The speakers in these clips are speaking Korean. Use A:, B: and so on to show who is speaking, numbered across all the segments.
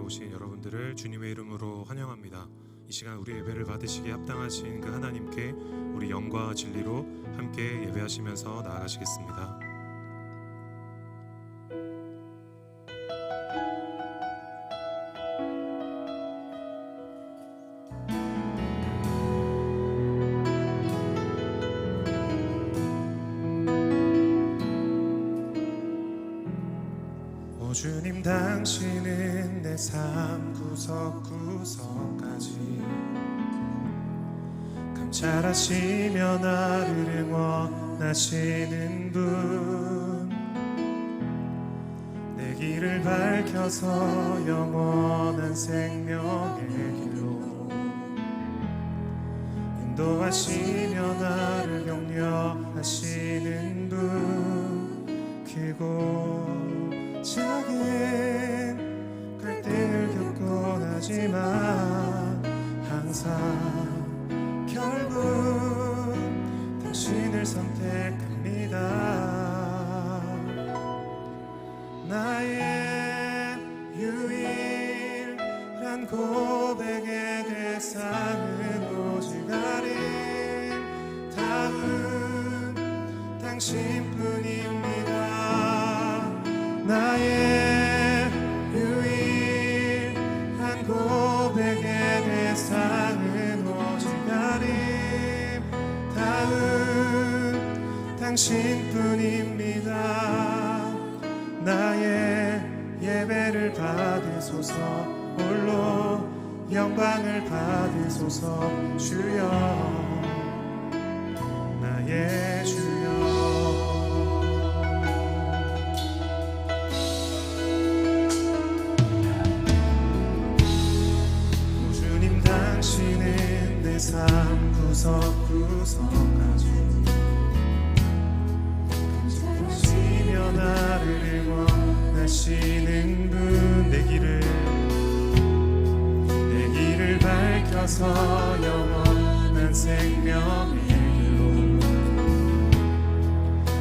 A: 오신 여러분들을 주님의 이름으로 환영합니다. 이 시간 우리 예배를 받으시기에 합당하신 그 하나님께 우리 영과 진리로 함께 예배하시면서 나아가시겠습니다. 오 주님, 당신은 내 삶 구석구석까지 감찰하시며 나를 응원하시는 분, 내 길을 밝혀서 영원한 생명의 길로 인도하시며 나를 격려하시는 분, 크고 작은 갈등을 겪곤 하지만 항상 결국 당신을 선택합니다. 나의 유일한 고백의 대상은 오직 아름다운 당신뿐입니다. 나의 유일한 고백의 대상은 오직 아름다운 당신뿐입니다. 나의 예배를 받으소서, 홀로 영광을 받으소서. 주여, 나의 주여. 삶 구석구석까지 감찰하시며 나를 응원하시는 분, 내 길을 밝혀서 영원한 생명의 길로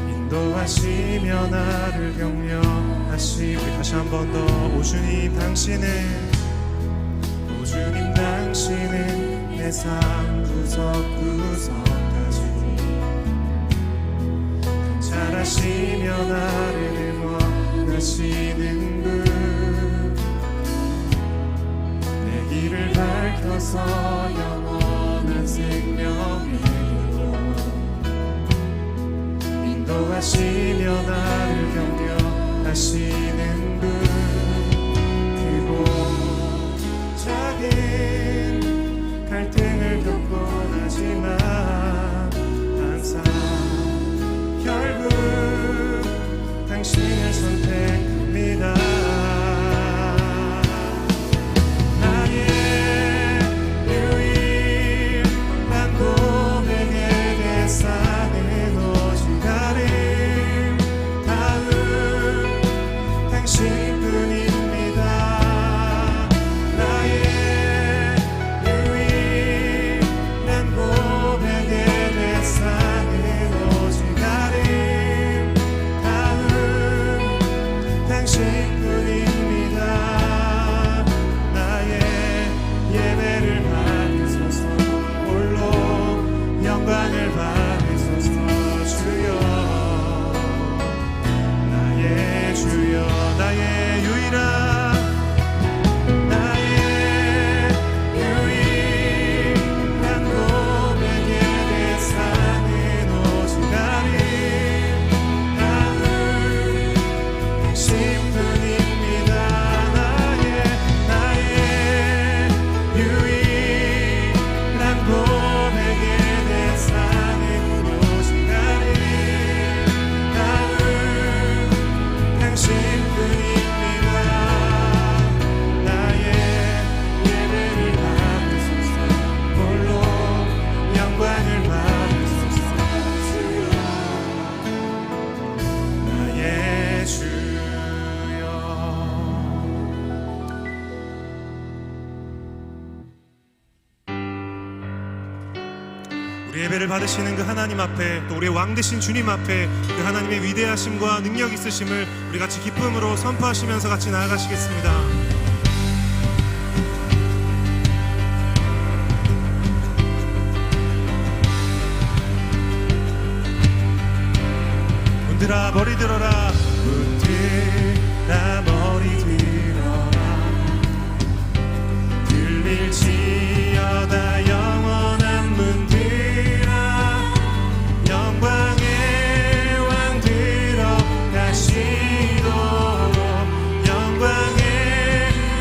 A: 인도하시며 나를 격려하시고, 다시 한 번 더. 오 주님, 당신은 내 삶 구석구석까지 감찰하시며 나를 응원하시는 분, 내 길을 밝혀서 영원한 생명의 길로 인도하시며 나를 격려하시는 분, 크고 작은 갈등을 겪곤 하지만 항상 결국 당신을 선택합니다. 나의 유일한 고백의 대상은 오직 아름다운 당신뿐입니다. 우리 예배를 받으시는 그 하나님 앞에, 또 우리의 왕 되신 주님 앞에 그 하나님의 위대하심과 능력 있으심을 우리 같이 기쁨으로 선포하시면서 같이 나아가시겠습니다. 문들아 머리 들어라. 문들아 머리 들어라. 들릴지어다 영원한 문들아. 영광의 왕 들어가시도록 영광의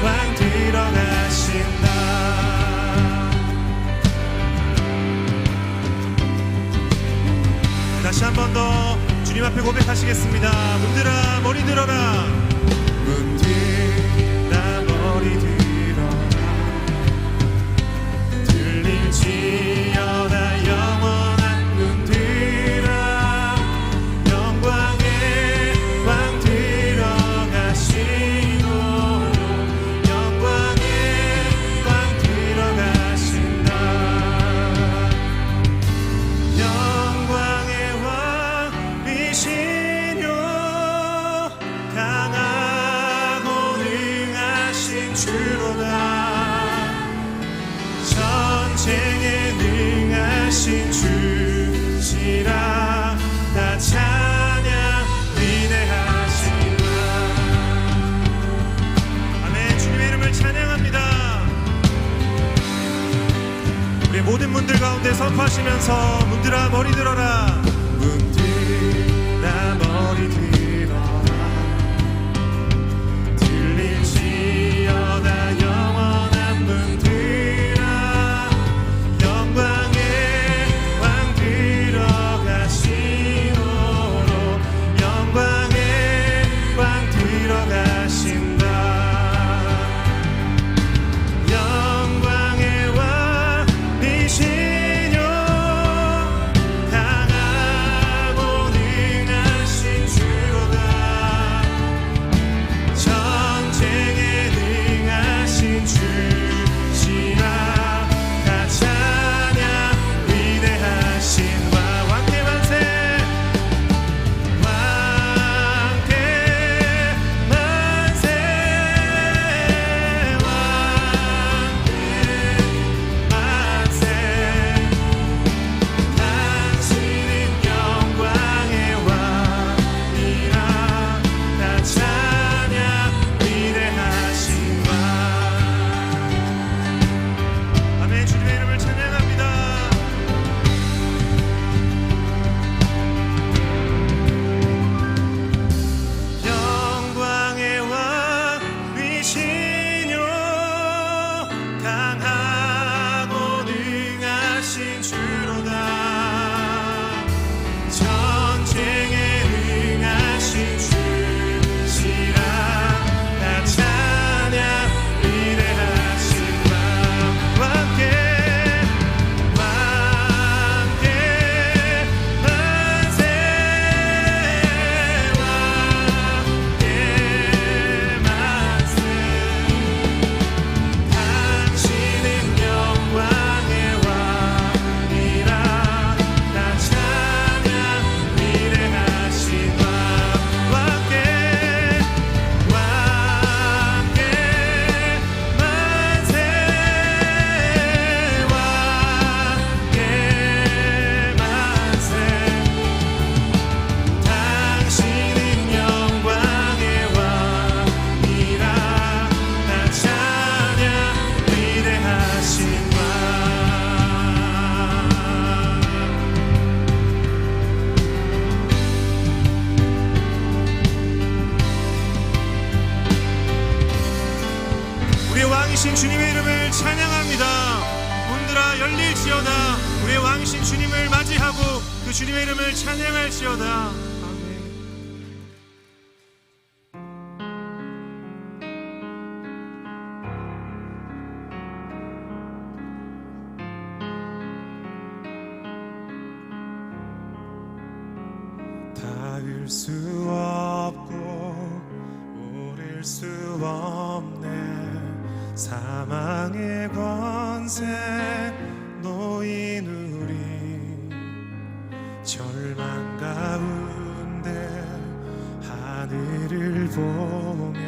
A: 왕 들어가신다. 다시 한 번 더 주님 앞에 고백하시겠습니다. 문들아 머리 들어라. 문들아 머리 들어라. 들릴지어다 영원한 문들아. 영광의 왕 들어가시도록 영광의 왕 들어가신다. 영광의 왕이시뇨 강하고 능하신 주로다. 전쟁에 능하신 주시라. 다 찬양 위대하시라. 아멘. 주님의 이름을 찬양합니다. 우리 모든 문들 가운데 선포하시면서 문들아 머리 들어라. 문들아 머리 들어라. 들릴지어다 영원한 문들아. 영광의 왕 들어가시도록 영광의 왕 들어가신다. 영광의 왕이시뇨 강하고 능하신 주로다. 전쟁에 능하신 주시라. 다 찬양 위대하신 왕. 왕께 만세. 왕께 만세. 왕께 만세. 당신은 영광의 왕이라. 다 찬양 위대하신 왕. 아멘. 주님의 이름을 찬양합니다. 영광의 왕이시뇨 강하고 능하신 주로다. 전쟁에 능하신 주시라. 다 찬양 위대하신 왕. 왕께 왕께 만세. 왕께 만세. 당신은 영광의 왕이라. 다 찬양 위대하신 왕. 왕께 왕께 만세. 왕께 만세. 당신은 영광의 왕이라. 다 찬양 위대하신 왕. 우리의 왕이신 주님의 이름을 찬양합니다. 문들아 열릴지어다. 우리의 왕이신 주님을 맞이하고 그 주님의 이름을 찬양할지어다. 아멘. 닿을 수 없고 오를 수 없네. 사망의 권세 놓인 우리 절망 가운데 하늘을 보며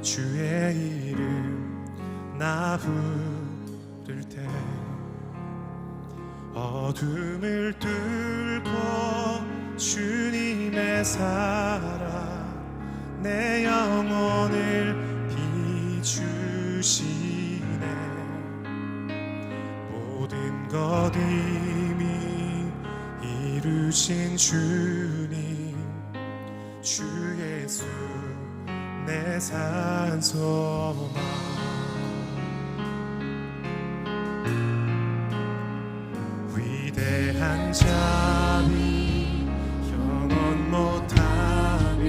A: 주의 이름 나 부를 때 어둠을 뚫고 주님의 사랑 내 영혼을 비추시네. 모든 것 이미 이루신 주님, 주 예수 내 산소망. 위대한 자비 영원 못하며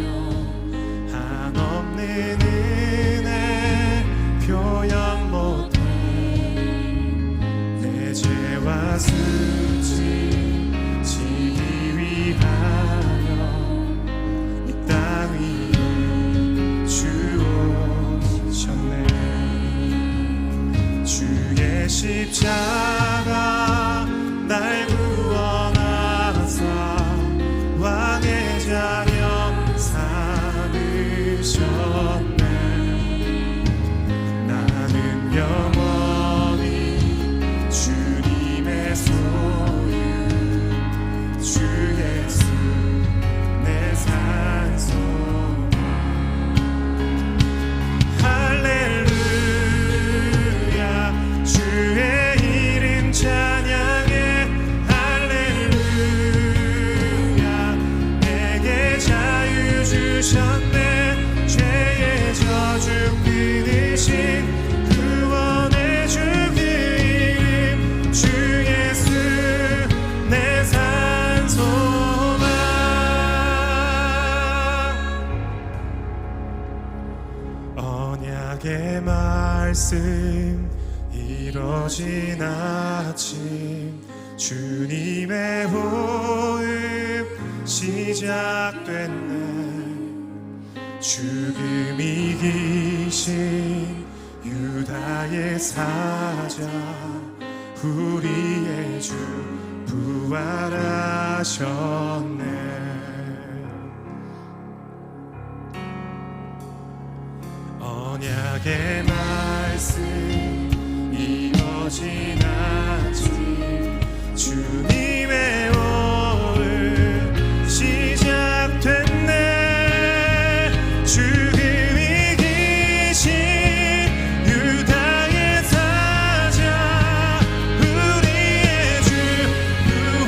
A: 한없는 은혜 표현 못해. 내 죄와 수치 지기 위하여 이 땅 위에 주 오셨네. 주의 십자가 날 구원하사 왕의 자녀 삼으셨네. 나는 영원히 주님의 소유, 주 예수 내 산소망. 할렐루야 주의 이름 찬양해. 주셨네. 죄의 저주 끊으신 구원의 주 그 이름 주 예수 내 산소망. 언약의 말씀 이뤄진 아침, 주님의 호흡 시작됐네. 죽음 이기신 유다의 사자, 우리의 주 부활하셨네. 언약의 말씀 이뤄진 아침, 주님의 오늘 시작됐네. 죽음 이기신 유다의 사자, 우리의 주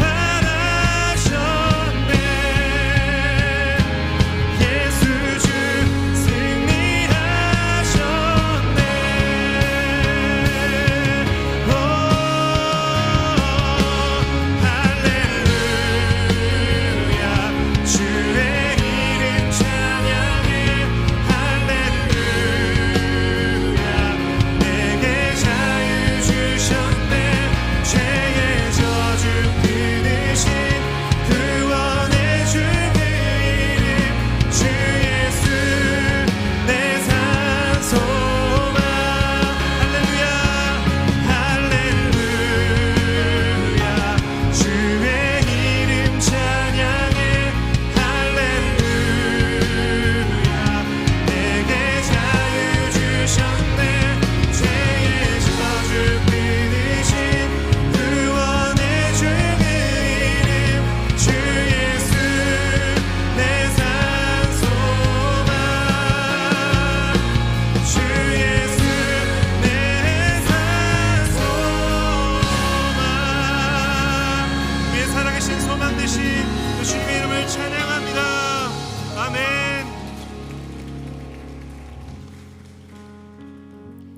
A: 부활하셨네. 예수 주 승리하셨네. 오 할렐루야 주의 이름 찬양해.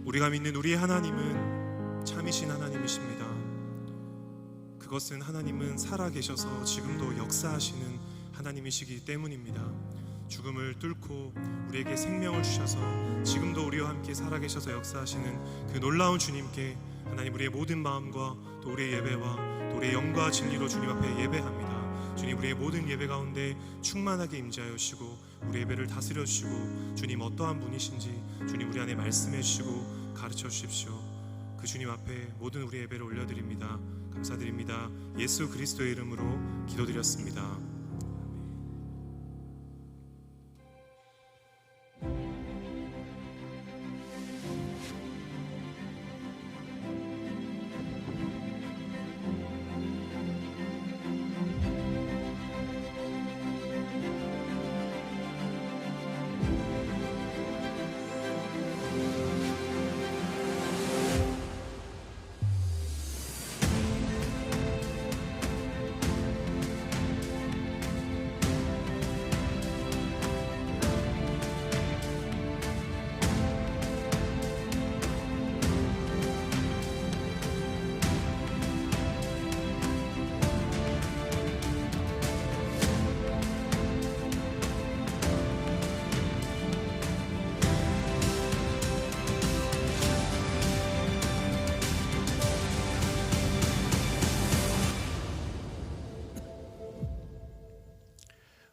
A: 우리가 믿는 우리의 하나님은 참이신 하나님이십니다. 그것은 하나님은 살아계셔서 지금도 역사하시는 하나님이시기 때문입니다. 죽음을 뚫고 우리에게 생명을 주셔서 지금도 우리와 함께 살아계셔서 역사하시는 그 놀라운 주님께 하나님 우리의 모든 마음과 또 우리의 예배와 또 우리의 영과 진리로 주님 앞에 예배합니다. 주님 우리의 모든 예배 가운데 충만하게 임재하여 주시고 우리 예배를 다스려 주시고 주님 어떠한 분이신지 주님 우리 안에 말씀해 주시고 가르쳐 주십시오. 그 주님 앞에 모든 우리 예배를 올려드립니다. 감사드립니다. 예수 그리스도의 이름으로 기도드렸습니다.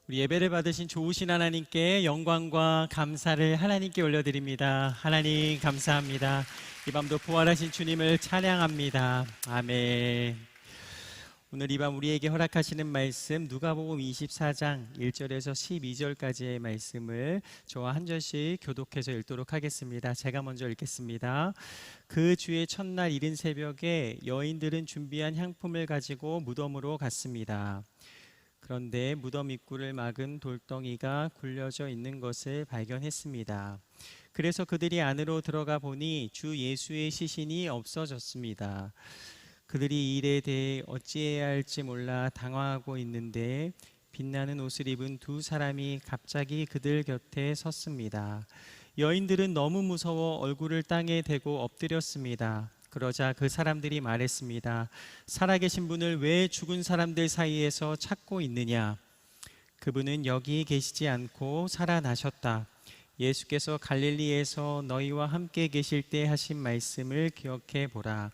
B: 우리 예배를 받으신 좋으신 하나님께 영광과 감사를 하나님께 올려드립니다. 하나님 감사합니다. 이 밤도 부활하신 주님을 찬양합니다. 아멘. 오늘 이 밤 우리에게 허락하시는 말씀 누가복음 24장 1절에서 12절까지의 말씀을 저와 한 절씩 교독해서 읽도록 하겠습니다. 제가 먼저 읽겠습니다. 그 주의 첫날 이른 새벽에 여인들은 준비한 향품을 가지고 무덤으로 갔습니다. 그런데 무덤 입구를 막은 돌덩이가 굴려져 있는 것을 발견했습니다. 그래서 그들이 안으로 들어가 보니 주 예수의 시신이 없어졌습니다. 그들이 이 일에 대해 어찌해야 할지 몰라 당황하고 있는데 빛나는 옷을 입은 두 사람이 갑자기 그들 곁에 섰습니다. 여인들은 너무 무서워 얼굴을 땅에 대고 엎드렸습니다. 그러자 그 사람들이 말했습니다. 살아계신 분을 왜 죽은 사람들 사이에서 찾고 있느냐? 그분은 여기 계시지 않고 살아나셨다. 예수께서 갈릴리에서 너희와 함께 계실 때 하신 말씀을 기억해 보라.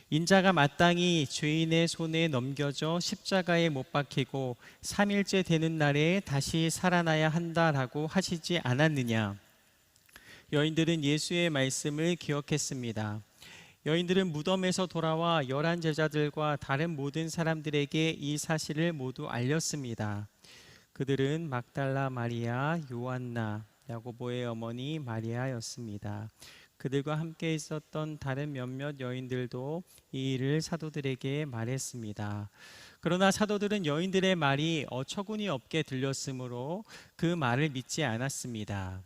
B: 인자가 마땅히 죄인의 손에 넘겨져 십자가에 못 박히고 3일째 되는 날에 다시 살아나야 한다라고 하시지 않았느냐? 여인들은 예수의 말씀을 기억했습니다. 여인들은 무덤에서 돌아와 11 제자들과 다른 모든 사람들에게 이 사실을 모두 알렸습니다. 그들은 막달라 마리아, 요한나, 야고보의 어머니 마리아였습니다. 그들과 함께 있었던 다른 몇몇 여인들도 이 일을 사도들에게 말했습니다. 그러나 사도들은 여인들의 말이 어처구니 없게 들렸으므로 그 말을 믿지 않았습니다.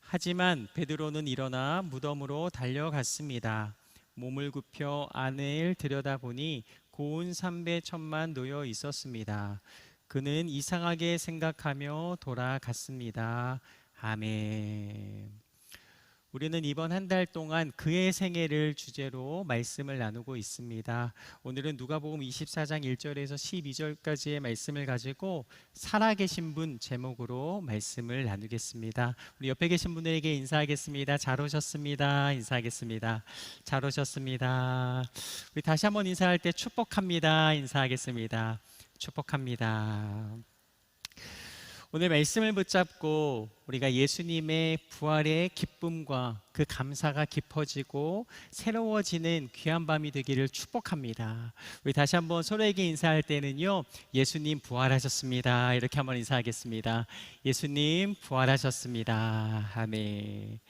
B: 하지만 베드로는 일어나 무덤으로 달려갔습니다. 몸을 굽혀 안을 들여다보니 고운 삼배천만 놓여 있었습니다. 그는 이상하게 생각하며 돌아갔습니다. 아멘. 우리는 이번 한 달 동안 그의 생애를 주제로 말씀을 나누고 있습니다. 오늘은 누가복음 24장 1절에서 12절까지의 말씀을 가지고 살아계신 분 제목으로 말씀을 나누겠습니다. 우리 옆에 계신 분들에게 인사하겠습니다. 잘 오셨습니다. 인사하겠습니다. 잘 오셨습니다. 우리 다시 한번 인사할 때 축복합니다. 인사하겠습니다. 축복합니다. 오늘 말씀을 붙잡고 우리가 예수님의 부활의 기쁨과 그 감사가 깊어지고 새로워지는 귀한 밤이 되기를 축복합니다. 우리 다시 한번 서로에게 인사할 때는요, 예수님 부활하셨습니다. 이렇게 한번 인사하겠습니다. 예수님 부활하셨습니다. 아멘.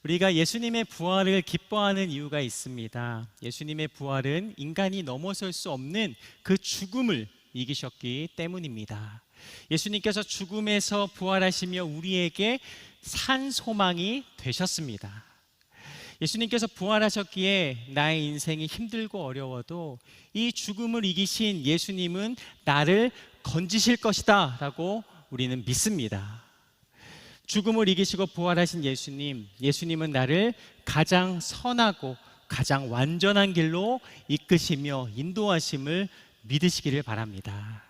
B: 우리가 예수님의 부활을 기뻐하는 이유가 있습니다. 예수님의 부활은 인간이 넘어설 수 없는 그 죽음을 이기셨기 때문입니다. 예수님께서 죽음에서 부활하시며 우리에게 산 소망이 되셨습니다. 예수님께서 부활하셨기에 나의 인생이 힘들고 어려워도 이 죽음을 이기신 예수님은 나를 건지실 것이다 라고 우리는 믿습니다. 죽음을 이기시고 부활하신 예수님은 나를 가장 선하고 가장 완전한 길로 이끄시며 인도하심을 믿으시기를 바랍니다.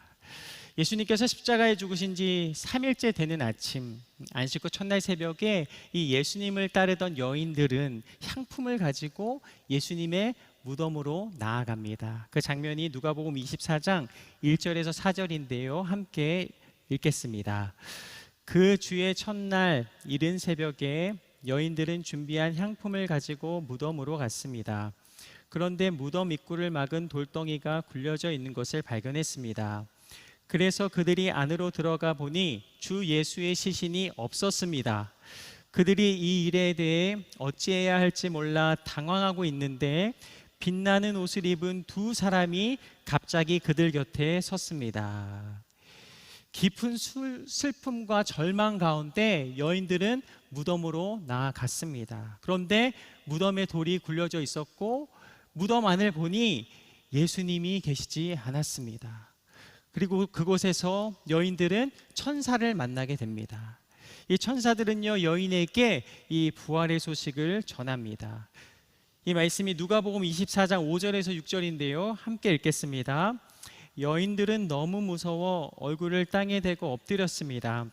B: 예수님께서 십자가에 죽으신 지 3일째 되는 아침, 안식 후 첫날 새벽에 이 예수님을 따르던 여인들은 향품을 가지고 예수님의 무덤으로 나아갑니다. 그 장면이 누가복음 24장 1절에서 4절인데요. 함께 읽겠습니다. 그 주의 첫날 이른 새벽에 여인들은 준비한 향품을 가지고 무덤으로 갔습니다. 그런데 무덤 입구를 막은 돌덩이가 굴려져 있는 것을 발견했습니다. 그래서 그들이 안으로 들어가 보니 주 예수의 시신이 없었습니다. 그들이 이 일에 대해 어찌해야 할지 몰라 당황하고 있는데 빛나는 옷을 입은 두 사람이 갑자기 그들 곁에 섰습니다. 깊은 슬픔과 절망 가운데 여인들은 무덤으로 나아갔습니다. 그런데 무덤에 돌이 굴려져 있었고 무덤 안을 보니 예수님이 계시지 않았습니다. 그리고 그곳에서 여인들은 천사를 만나게 됩니다. 이 천사들은요, 여인에게 이 부활의 소식을 전합니다. 이 말씀이 누가복음 24장 5절에서 6절인데요. 함께 읽겠습니다. 여인들은 너무 무서워 얼굴을 땅에 대고 엎드렸습니다.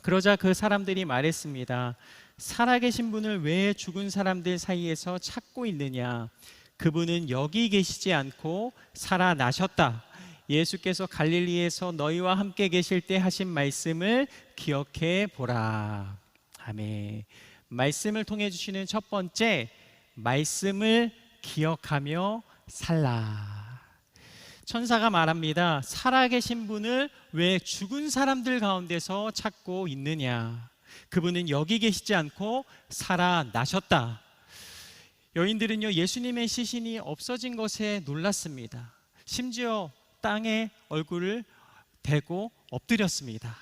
B: 그러자 그 사람들이 말했습니다. 살아계신 분을 왜 죽은 사람들 사이에서 찾고 있느냐? 그분은 여기 계시지 않고 살아나셨다. 예수께서 갈릴리에서 너희와 함께 계실 때 하신 말씀을 기억해 보라. 아멘. 말씀을 통해 주시는 첫 번째, 말씀을 기억하며 살라. 천사가 말합니다. 살아계신 분을 왜 죽은 사람들 가운데서 찾고 있느냐? 그분은 여기 계시지 않고 살아나셨다. 여인들은요, 예수님의 시신이 없어진 것에 놀랐습니다. 심지어 땅에 얼굴을 대고 엎드렸습니다.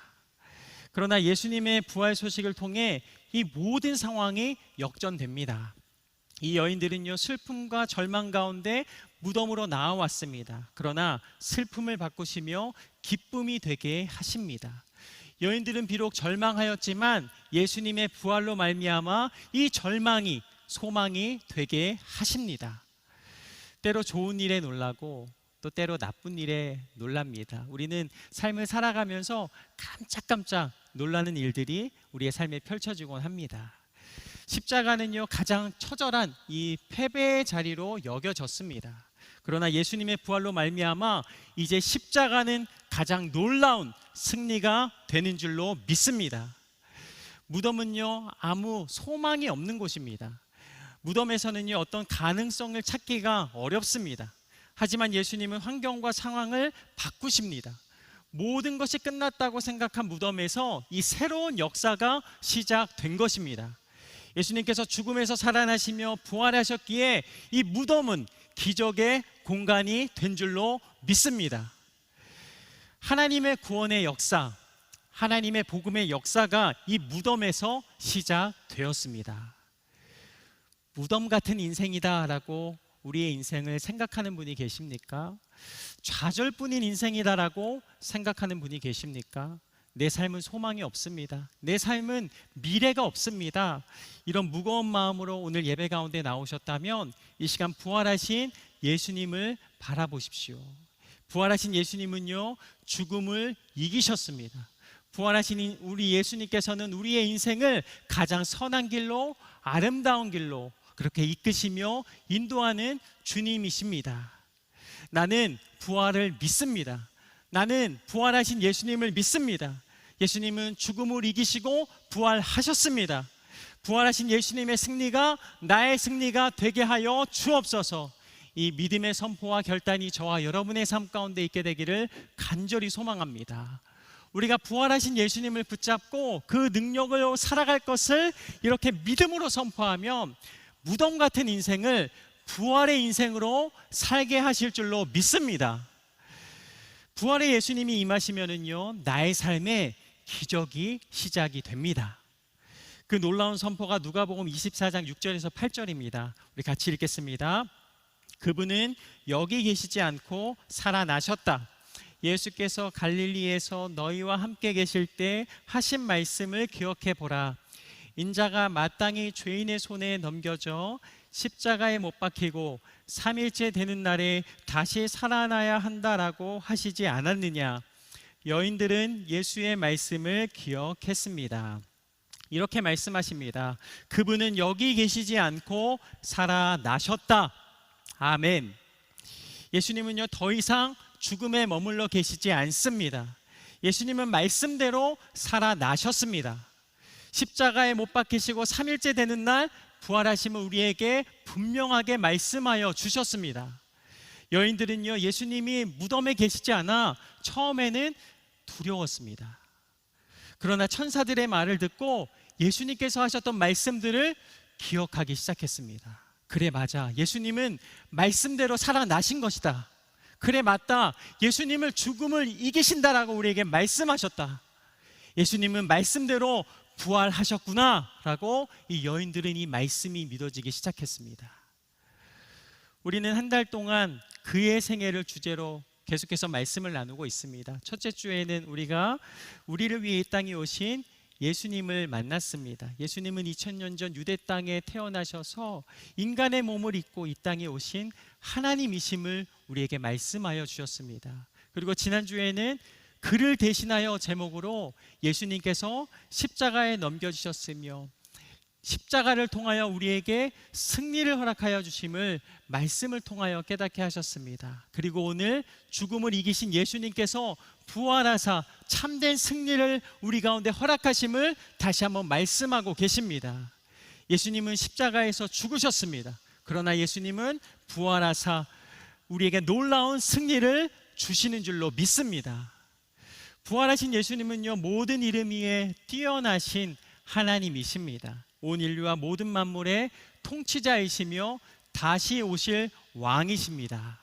B: 그러나 예수님의 부활 소식을 통해 이 모든 상황이 역전됩니다. 이 여인들은요, 슬픔과 절망 가운데 무덤으로 나와왔습니다. 그러나 슬픔을 바꾸시며 기쁨이 되게 하십니다. 여인들은 비록 절망하였지만 예수님의 부활로 말미암아 이 절망이 소망이 되게 하십니다. 때로 좋은 일에 놀라고 또 때로 나쁜 일에 놀랍니다. 우리는 삶을 살아가면서 깜짝깜짝 놀라는 일들이 우리의 삶에 펼쳐지곤 합니다. 십자가는요, 가장 처절한 이 패배의 자리로 여겨졌습니다. 그러나 예수님의 부활로 말미암아 이제 십자가는 가장 놀라운 승리가 되는 줄로 믿습니다. 무덤은요, 아무 소망이 없는 곳입니다. 무덤에서는요, 어떤 가능성을 찾기가 어렵습니다. 하지만 예수님은 환경과 상황을 바꾸십니다. 모든 것이 끝났다고 생각한 무덤에서 이 새로운 역사가 시작된 것입니다. 예수님께서 죽음에서 살아나시며 부활하셨기에 이 무덤은 기적의 공간이 된 줄로 믿습니다. 하나님의 구원의 역사, 하나님의 복음의 역사가 이 무덤에서 시작되었습니다. 무덤 같은 인생이다라고 우리의 인생을 생각하는 분이 계십니까? 좌절뿐인 인생이다라고 생각하는 분이 계십니까? 내 삶은 소망이 없습니다. 내 삶은 미래가 없습니다. 이런 무거운 마음으로 오늘 예배 가운데 나오셨다면 이 시간 부활하신 예수님을 바라보십시오. 부활하신 예수님은요, 죽음을 이기셨습니다. 부활하신 우리 예수님께서는 우리의 인생을 가장 선한 길로, 아름다운 길로 그렇게 이끄시며 인도하는 주님이십니다. 나는 부활을 믿습니다. 나는 부활하신 예수님을 믿습니다. 예수님은 죽음을 이기시고 부활하셨습니다. 부활하신 예수님의 승리가 나의 승리가 되게 하여 주옵소서. 이 믿음의 선포와 결단이 저와 여러분의 삶 가운데 있게 되기를 간절히 소망합니다. 우리가 부활하신 예수님을 붙잡고 그 능력을 살아갈 것을 이렇게 믿음으로 선포하면 무덤 같은 인생을 부활의 인생으로 살게 하실 줄로 믿습니다. 부활의 예수님이 임하시면은요, 나의 삶에 기적이 시작이 됩니다. 그 놀라운 선포가 누가복음 24장 6절에서 8절입니다. 우리 같이 읽겠습니다. 그분은 여기 계시지 않고 살아나셨다. 예수께서 갈릴리에서 너희와 함께 계실 때 하신 말씀을 기억해 보라. 인자가 마땅히 죄인의 손에 넘겨져 십자가에 못 박히고 3일째 되는 날에 다시 살아나야 한다라고 하시지 않았느냐. 여인들은 예수의 말씀을 기억했습니다. 이렇게 말씀하십니다. 그분은 여기 계시지 않고 살아나셨다. 아멘. 예수님은요, 더 이상 죽음에 머물러 계시지 않습니다. 예수님은 말씀대로 살아나셨습니다. 십자가에 못 박히시고 3일째 되는 날 부활하심을 우리에게 분명하게 말씀하여 주셨습니다. 여인들은요, 예수님이 무덤에 계시지 않아 처음에는 두려웠습니다. 그러나 천사들의 말을 듣고 예수님께서 하셨던 말씀들을 기억하기 시작했습니다. 그래, 맞아. 예수님은 말씀대로 살아나신 것이다. 그래, 맞다. 예수님을 죽음을 이기신다라고 우리에게 말씀하셨다. 예수님은 말씀대로 부활하셨구나 라고 이 여인들은 이 말씀이 믿어지기 시작했습니다. 우리는 한 달 동안 그의 생애를 주제로 계속해서 말씀을 나누고 있습니다. 첫째 주에는 우리가 우리를 위해 이 땅에 오신 예수님을 만났습니다. 예수님은 2000년 전 유대 땅에 태어나셔서 인간의 몸을 입고 이 땅에 오신 하나님이심을 우리에게 말씀하여 주셨습니다. 그리고 지난주에는 그를 대신하여 제목으로 예수님께서 십자가에 넘겨주셨으며 십자가를 통하여 우리에게 승리를 허락하여 주심을 말씀을 통하여 깨닫게 하셨습니다. 그리고 오늘 죽음을 이기신 예수님께서 부활하사 참된 승리를 우리 가운데 허락하심을 다시 한번 말씀하고 계십니다. 예수님은 십자가에서 죽으셨습니다. 그러나 예수님은 부활하사 우리에게 놀라운 승리를 주시는 줄로 믿습니다. 부활하신 예수님은요, 모든 이름 위에 뛰어나신 하나님이십니다. 온 인류와 모든 만물의 통치자이시며 다시 오실 왕이십니다.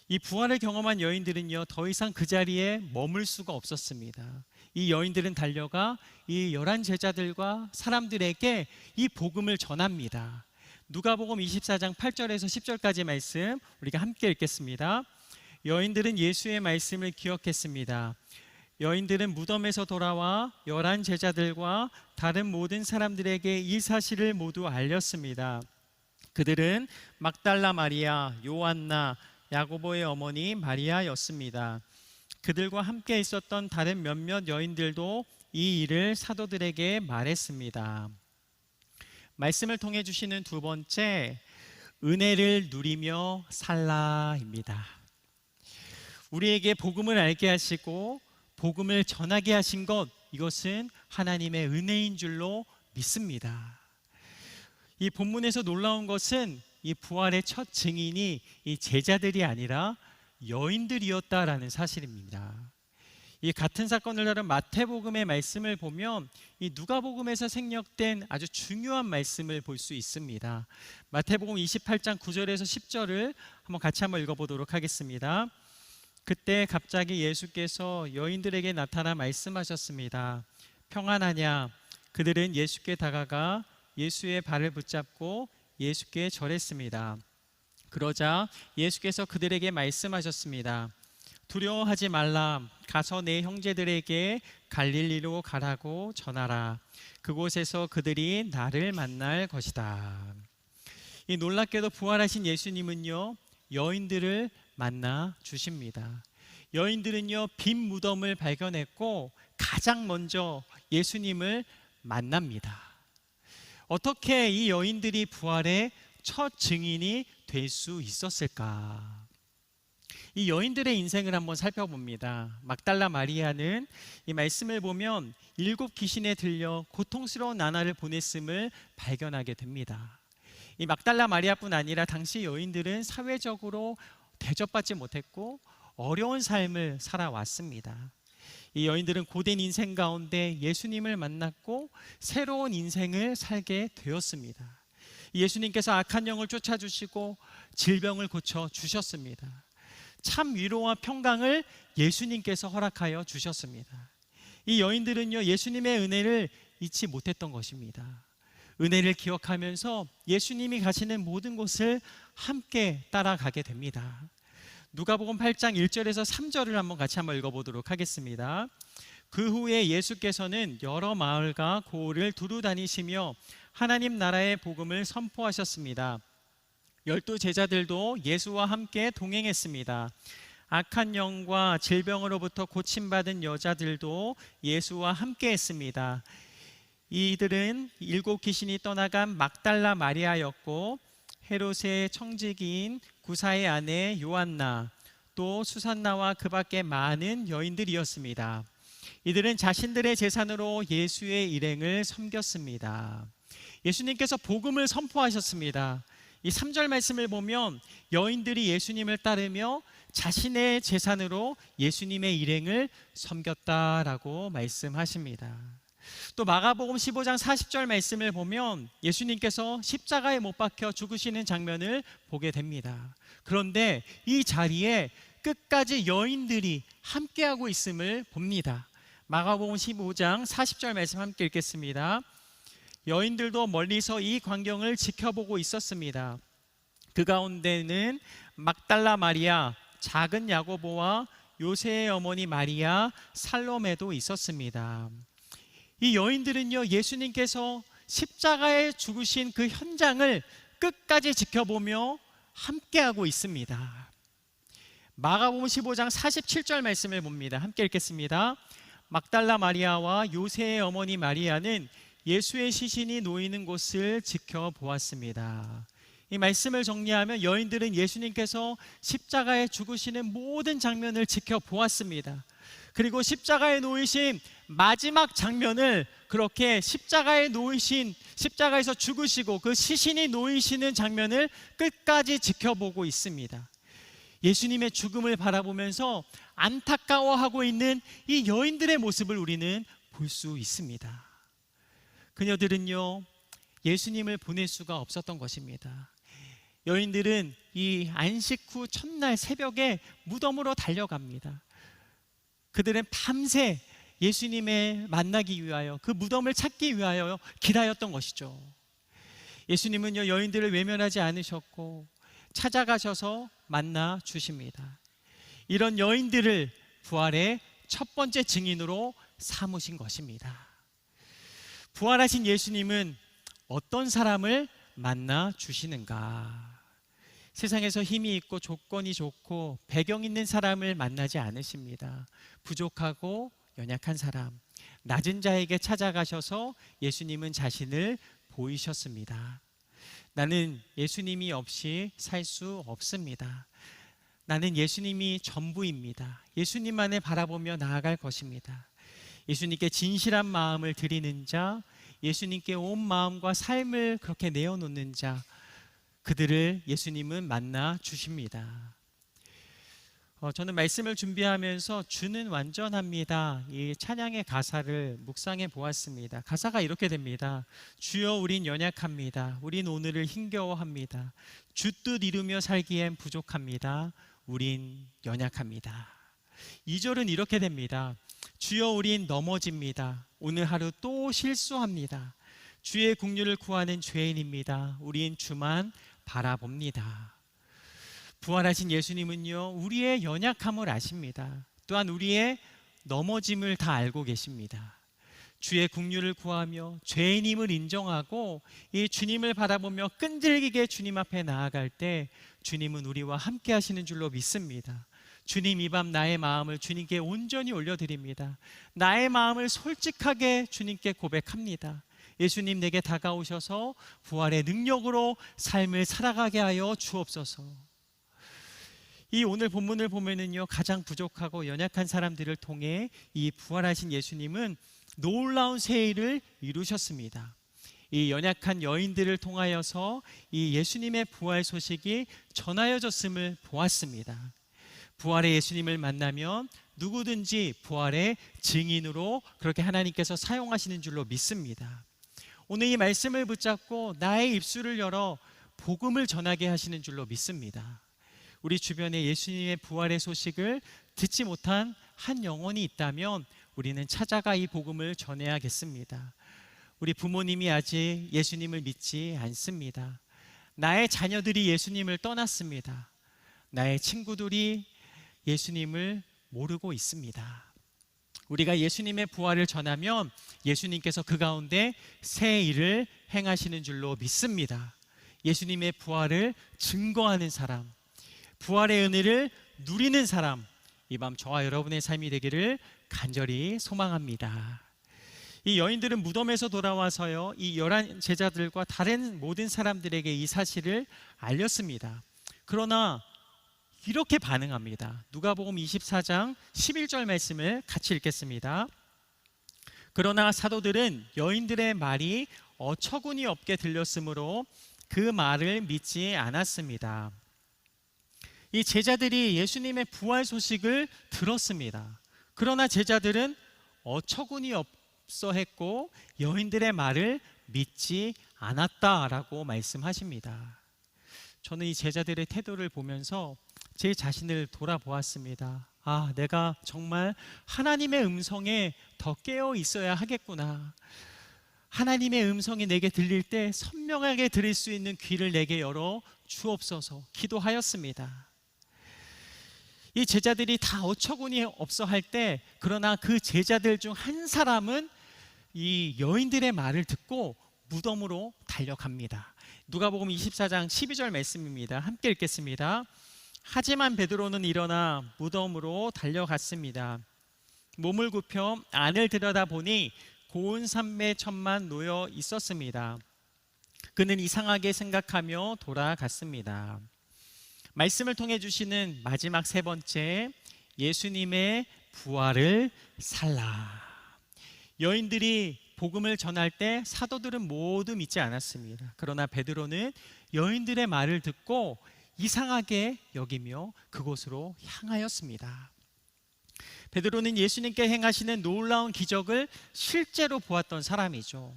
B: 이 부활을 경험한 여인들은요, 더 이상 그 자리에 머물 수가 없었습니다. 이 여인들은 달려가 이 11 제자들과 사람들에게 이 복음을 전합니다. 누가복음 24장 8절에서 10절까지 말씀 우리가 함께 읽겠습니다. 여인들은 예수의 말씀을 기억했습니다. 여인들은 무덤에서 돌아와 11 제자들과 다른 모든 사람들에게 이 사실을 모두 알렸습니다. 그들은 막달라 마리아, 요한나, 야고보의 어머니 마리아였습니다. 그들과 함께 있었던 다른 몇몇 여인들도 이 일을 사도들에게 말했습니다. 말씀을 통해 주시는 두 번째, 은혜를 누리며 살라입니다. 우리에게 복음을 알게 하시고 복음을 전하게 하신 것, 이것은 하나님의 은혜인 줄로 믿습니다. 이 본문에서 놀라운 것은 이 부활의 첫 증인이 이 제자들이 아니라 여인들이었다라는 사실입니다. 이 같은 사건을 다룬 마태복음의 말씀을 보면 이 누가복음에서 생략된 아주 중요한 말씀을 볼 수 있습니다. 마태복음 28장 9절에서 10절을 같이 한번 읽어보도록 하겠습니다. 그때 갑자기 예수께서 여인들에게 나타나 말씀하셨습니다. 평안하냐? 그들은 예수께 다가가 예수의 발을 붙잡고 예수께 절했습니다. 그러자 예수께서 그들에게 말씀하셨습니다. 두려워하지 말라. 가서 내 형제들에게 갈릴리로 가라고 전하라. 그곳에서 그들이 나를 만날 것이다. 이 놀랍게도 부활하신 예수님은요, 여인들을 만나 주십니다. 여인들은요, 빈 무덤을 발견했고 가장 먼저 예수님을 만납니다. 어떻게 이 여인들이 부활의 첫 증인이 될 수 있었을까? 이 여인들의 인생을 한번 살펴봅니다. 막달라 마리아는 이 말씀을 보면 7 귀신에 들려 고통스러운 나날을 보냈음을 발견하게 됩니다. 이 막달라 마리아뿐 아니라 당시 여인들은 사회적으로 대접받지 못했고 어려운 삶을 살아왔습니다. 이 여인들은 고된 인생 가운데 예수님을 만났고 새로운 인생을 살게 되었습니다. 예수님께서 악한 영을 쫓아주시고 질병을 고쳐주셨습니다. 참 위로와 평강을 예수님께서 허락하여 주셨습니다. 이 여인들은요, 예수님의 은혜를 잊지 못했던 것입니다. 은혜를 기억하면서 예수님이 가시는 모든 곳을 함께 따라가게 됩니다. 누가복음 8장 1절에서 3절을 같이 한번 읽어보도록 하겠습니다. 그 후에 예수께서는 여러 마을과 고을을 두루 다니시며 하나님 나라의 복음을 선포하셨습니다. 12 제자들도 예수와 함께 동행했습니다. 악한 영과 질병으로부터 고침받은 여자들도 예수와 함께 했습니다. 이들은 7 귀신이 떠나간 막달라 마리아였고 헤롯의 청지기인 구사의 아내 요한나, 또 수산나와 그 밖에 많은 여인들이었습니다. 이들은 자신들의 재산으로 예수의 일행을 섬겼습니다. 예수님께서 복음을 선포하셨습니다. 이 3절 말씀을 보면 여인들이 예수님을 따르며 자신의 재산으로 예수님의 일행을 섬겼다라고 말씀하십니다. 또 마가복음 15장 40절 말씀을 보면 예수님께서 십자가에 못 박혀 죽으시는 장면을 보게 됩니다. 그런데 이 자리에 끝까지 여인들이 함께하고 있음을 봅니다. 마가복음 15장 40절 말씀 함께 읽겠습니다. 여인들도 멀리서 이 광경을 지켜보고 있었습니다. 그 가운데는 막달라 마리아, 작은 야고보와 요새의 어머니 마리아, 살로메도 있었습니다. 이 여인들은요, 예수님께서 십자가에 죽으신 그 현장을 끝까지 지켜보며 함께하고 있습니다. 마가복음 15장 47절 말씀을 봅니다. 함께 읽겠습니다. 막달라 마리아와 요새의 어머니 마리아는 예수의 시신이 놓이는 곳을 지켜보았습니다. 이 말씀을 정리하면 여인들은 예수님께서 십자가에 죽으시는 모든 장면을 지켜보았습니다. 그리고 십자가에 놓이신 마지막 장면을 그렇게 십자가에서 죽으시고 그 시신이 놓이시는 장면을 끝까지 지켜보고 있습니다. 예수님의 죽음을 바라보면서 안타까워하고 있는 이 여인들의 모습을 우리는 볼 수 있습니다. 그녀들은요, 예수님을 보낼 수가 없었던 것입니다. 여인들은 이 안식 후 첫날 새벽에 무덤으로 달려갑니다. 그들은 밤새 예수님을 만나기 위하여, 그 무덤을 찾기 위하여 기다렸던 것이죠. 예수님은요, 여인들을 외면하지 않으셨고 찾아가셔서 만나 주십니다. 이런 여인들을 부활의 첫 번째 증인으로 삼으신 것입니다. 부활하신 예수님은 어떤 사람을 만나 주시는가? 세상에서 힘이 있고 조건이 좋고 배경 있는 사람을 만나지 않으십니다. 부족하고 연약한 사람, 낮은 자에게 찾아가셔서 예수님은 자신을 보이셨습니다. 나는 예수님이 없이 살 수 없습니다. 나는 예수님이 전부입니다. 예수님만을 바라보며 나아갈 것입니다. 예수님께 진실한 마음을 드리는 자, 예수님께 온 마음과 삶을 그렇게 내어놓는 자, 그들을 예수님은 만나 주십니다. 저는 말씀을 준비하면서 주는 완전합니다, 이 찬양의 가사를 묵상해 보았습니다. 가사가 이렇게 됩니다. 주여 우린 연약합니다. 우린 오늘을 힘겨워합니다. 주 뜻 이루며 살기엔 부족합니다. 우린 연약합니다. 2절은 이렇게 됩니다. 주여 우린 넘어집니다. 오늘 하루 또 실수합니다. 주의 긍휼을 구하는 죄인입니다. 우린 주만 바라봅니다. 부활하신 예수님은요, 우리의 연약함을 아십니다. 또한 우리의 넘어짐을 다 알고 계십니다. 주의 긍휼을 구하며 죄인임을 인정하고 이 주님을 바라보며 끈질기게 주님 앞에 나아갈 때 주님은 우리와 함께 하시는 줄로 믿습니다. 주님, 이 밤 나의 마음을 주님께 온전히 올려드립니다. 나의 마음을 솔직하게 주님께 고백합니다. 예수님, 내게 다가오셔서 부활의 능력으로 삶을 살아가게 하여 주옵소서. 이 오늘 본문을 보면은요, 가장 부족하고 연약한 사람들을 통해 이 부활하신 예수님은 놀라운 새 일을 이루셨습니다. 이 연약한 여인들을 통하여서 이 예수님의 부활 소식이 전하여졌음을 보았습니다. 부활의 예수님을 만나면 누구든지 부활의 증인으로 그렇게 하나님께서 사용하시는 줄로 믿습니다. 오늘 이 말씀을 붙잡고 나의 입술을 열어 복음을 전하게 하시는 줄로 믿습니다. 우리 주변에 예수님의 부활의 소식을 듣지 못한 한 영혼이 있다면 우리는 찾아가 이 복음을 전해야겠습니다. 우리 부모님이 아직 예수님을 믿지 않습니다. 나의 자녀들이 예수님을 떠났습니다. 나의 친구들이 예수님을 모르고 있습니다. 우리가 예수님의 부활을 전하면 예수님께서 그 가운데 새 일을 행하시는 줄로 믿습니다. 예수님의 부활을 증거하는 사람, 부활의 은혜를 누리는 사람, 이 밤 저와 여러분의 삶이 되기를 간절히 소망합니다. 이 여인들은 무덤에서 돌아와서요, 이 11 제자들과 다른 모든 사람들에게 이 사실을 알렸습니다. 그러나 이렇게 반응합니다. 누가복음 24장 11절 말씀을 같이 읽겠습니다. 그러나 사도들은 여인들의 말이 어처구니 없게 들렸으므로 그 말을 믿지 않았습니다. 이 제자들이 예수님의 부활 소식을 들었습니다. 그러나 제자들은 어처구니 없어 했고 여인들의 말을 믿지 않았다라고 말씀하십니다. 저는 이 제자들의 태도를 보면서 제 자신을 돌아보았습니다. 아, 내가 정말 하나님의 음성에 더 깨어 있어야 하겠구나. 하나님의 음성이 내게 들릴 때 선명하게 들을 수 있는 귀를 내게 열어 주옵소서 기도하였습니다. 이 제자들이 다 어처구니 없어 할 때, 그러나 그 제자들 중 한 사람은 이 여인들의 말을 듣고 무덤으로 달려갑니다. 누가복음 24장 12절 말씀입니다. 함께 읽겠습니다. 하지만 베드로는 일어나 무덤으로 달려갔습니다. 몸을 굽혀 안을 들여다보니 고운 삼매 천만 놓여 있었습니다. 그는 이상하게 생각하며 돌아갔습니다. 말씀을 통해 주시는 마지막 세 번째, 예수님의 부활을 살라. 여인들이 복음을 전할 때 사도들은 모두 믿지 않았습니다. 그러나 베드로는 여인들의 말을 듣고 이상하게 여기며 그곳으로 향하였습니다. 베드로는 예수님께 행하시는 놀라운 기적을 실제로 보았던 사람이죠.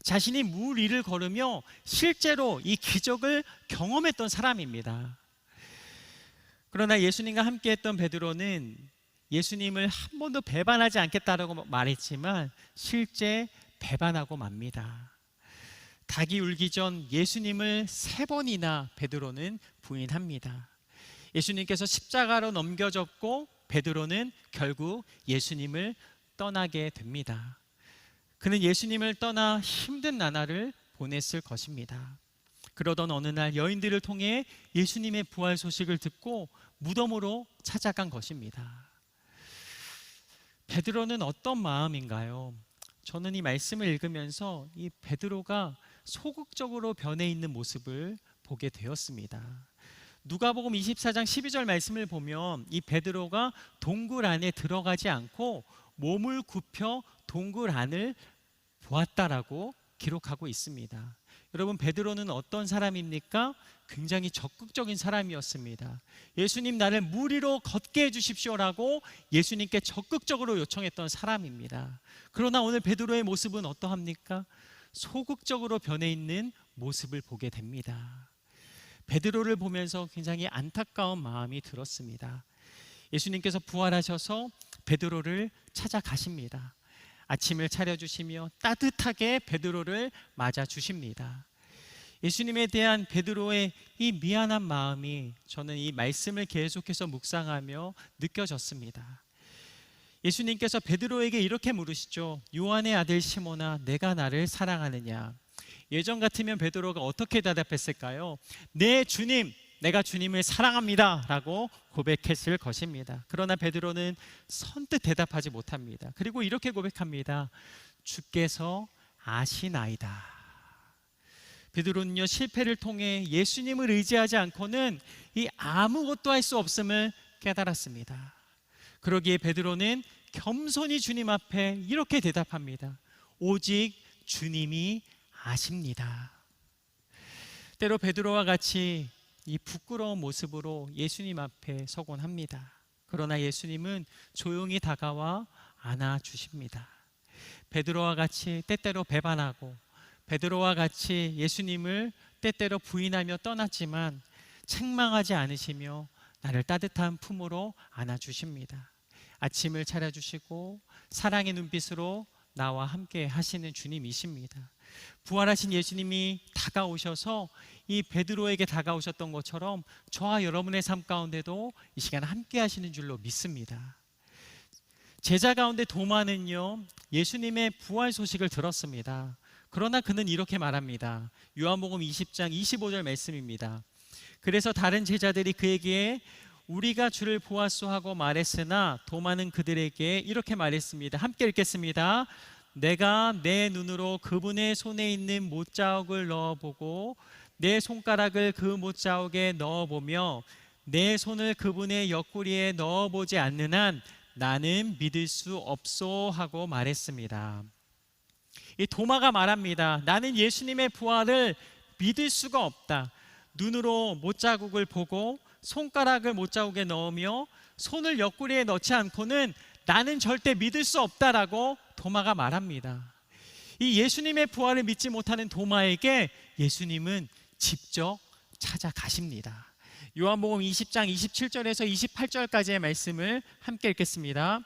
B: 자신이 물 위를 걸으며 실제로 이 기적을 경험했던 사람입니다. 그러나 예수님과 함께했던 베드로는 예수님을 한 번도 배반하지 않겠다라고 말했지만 실제 배반하고 맙니다. 닭이 울기 전 예수님을 3번이나 베드로는 부인합니다. 예수님께서 십자가로 넘겨졌고 베드로는 결국 예수님을 떠나게 됩니다. 그는 예수님을 떠나 힘든 나날을 보냈을 것입니다. 그러던 어느 날 여인들을 통해 예수님의 부활 소식을 듣고 무덤으로 찾아간 것입니다. 베드로는 어떤 마음인가요? 저는 이 말씀을 읽으면서 이 베드로가 소극적으로 변해 있는 모습을 보게 되었습니다. 누가복음 24장 12절 말씀을 보면 이 베드로가 동굴 안에 들어가지 않고 몸을 굽혀 동굴 안을 보았다라고 기록하고 있습니다. 여러분, 베드로는 어떤 사람입니까? 굉장히 적극적인 사람이었습니다. 예수님, 나를 물 위로 걷게 해주십시오라고 예수님께 적극적으로 요청했던 사람입니다. 그러나 오늘 베드로의 모습은 어떠합니까? 소극적으로 변해 있는 모습을 보게 됩니다. 베드로를 보면서 굉장히 안타까운 마음이 들었습니다. 예수님께서 부활하셔서 베드로를 찾아가십니다. 아침을 차려주시며 따뜻하게 베드로를 맞아주십니다. 예수님에 대한 베드로의 이 미안한 마음이 저는 이 말씀을 계속해서 묵상하며 느껴졌습니다. 예수님께서 베드로에게 이렇게 물으시죠. 요한의 아들 시몬아, 내가 나를 사랑하느냐? 예전 같으면 베드로가 어떻게 대답했을까요? 네, 주님, 내가 주님을 사랑합니다 라고 고백했을 것입니다. 그러나 베드로는 선뜻 대답하지 못합니다. 그리고 이렇게 고백합니다. 주께서 아시나이다. 베드로는요, 실패를 통해 예수님을 의지하지 않고는 이 아무것도 할 수 없음을 깨달았습니다. 그러기에 베드로는 겸손히 주님 앞에 이렇게 대답합니다. 오직 주님이 아십니다. 때로 베드로와 같이 이 부끄러운 모습으로 예수님 앞에 서곤 합니다. 그러나 예수님은 조용히 다가와 안아주십니다. 베드로와 같이 때때로 배반하고 베드로와 같이 예수님을 때때로 부인하며 떠났지만 책망하지 않으시며 나를 따뜻한 품으로 안아주십니다. 아침을 차려주시고 사랑의 눈빛으로 나와 함께 하시는 주님이십니다. 부활하신 예수님이 다가오셔서 이 베드로에게 다가오셨던 것처럼 저와 여러분의 삶 가운데도 이 시간 함께 하시는 줄로 믿습니다. 제자 가운데 도마는요, 예수님의 부활 소식을 들었습니다. 그러나 그는 이렇게 말합니다. 요한복음 20장 25절 말씀입니다. 그래서 다른 제자들이 그에게 우리가 주를 보았소 하고 말했으나 도마는 그들에게 이렇게 말했습니다. 함께 읽겠습니다. 내가 내 눈으로 그분의 손에 있는 못자국을 넣어보고 내 손가락을 그 못자국에 넣어보며 내 손을 그분의 옆구리에 넣어보지 않는 한 나는 믿을 수 없소 하고 말했습니다. 이 도마가 말합니다. 나는 예수님의 부활을 믿을 수가 없다. 눈으로 못자국을 보고 손가락을 못자국에 넣으며 손을 옆구리에 넣지 않고는 나는 절대 믿을 수 없다라고 도마가 말합니다. 이 예수님의 부활을 믿지 못하는 도마에게 예수님은 직접 찾아가십니다. 요한복음 20장 27절에서 28절까지의 말씀을 함께 읽겠습니다.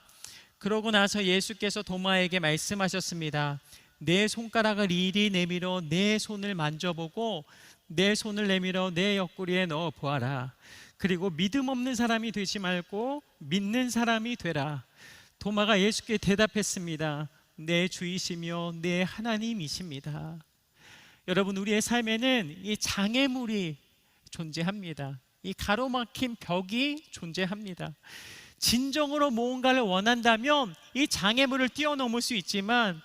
B: 그러고 나서 예수께서 도마에게 말씀하셨습니다. 내 손가락을 이리 내밀어 내 손을 만져보고 내 손을 내밀어 내 옆구리에 넣어 보아라. 그리고 믿음 없는 사람이 되지 말고 믿는 사람이 되라. 도마가 예수께 대답했습니다. 내 주이시며 내 하나님이십니다. 여러분, 우리의 삶에는 이 장애물이 존재합니다. 이 가로막힌 벽이 존재합니다. 진정으로 무언가를 원한다면 이 장애물을 뛰어넘을 수 있지만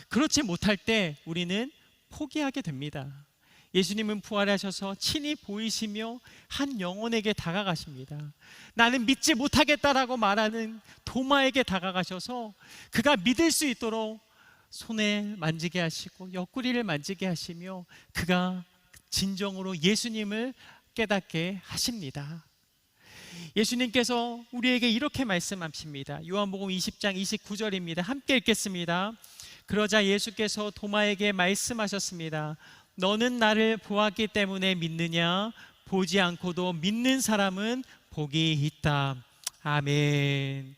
B: 그렇지 못할 때 우리는 포기하게 됩니다. 예수님은 부활하셔서 친히 보이시며 한 영혼에게 다가가십니다. 나는 믿지 못하겠다라고 말하는 도마에게 다가가셔서 그가 믿을 수 있도록 손에 만지게 하시고 옆구리를 만지게 하시며 그가 진정으로 예수님을 깨닫게 하십니다. 예수님께서 우리에게 이렇게 말씀하십니다. 요한복음 20장 29절입니다. 함께 읽겠습니다. 그러자 예수께서 도마에게 말씀하셨습니다. 너는 나를 보았기 때문에 믿느냐? 보지 않고도 믿는 사람은 복이 있다. 아멘.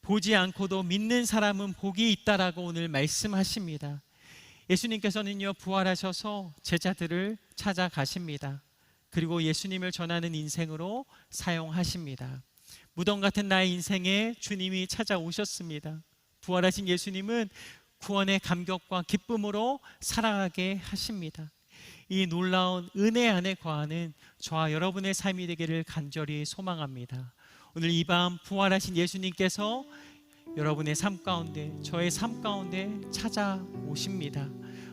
B: 보지 않고도 믿는 사람은 복이 있다라고 오늘 말씀하십니다. 예수님께서는요, 부활하셔서 제자들을 찾아가십니다. 그리고 예수님을 전하는 인생으로 사용하십니다. 무덤 같은 나의 인생에 주님이 찾아오셨습니다. 부활하신 예수님은 구원의 감격과 기쁨으로 살아가게 하십니다. 이 놀라운 은혜 안에 거하는 저와 여러분의 삶이 되기를 간절히 소망합니다. 오늘 이 밤 부활하신 예수님께서 여러분의 삶 가운데, 저의 삶 가운데 찾아오십니다.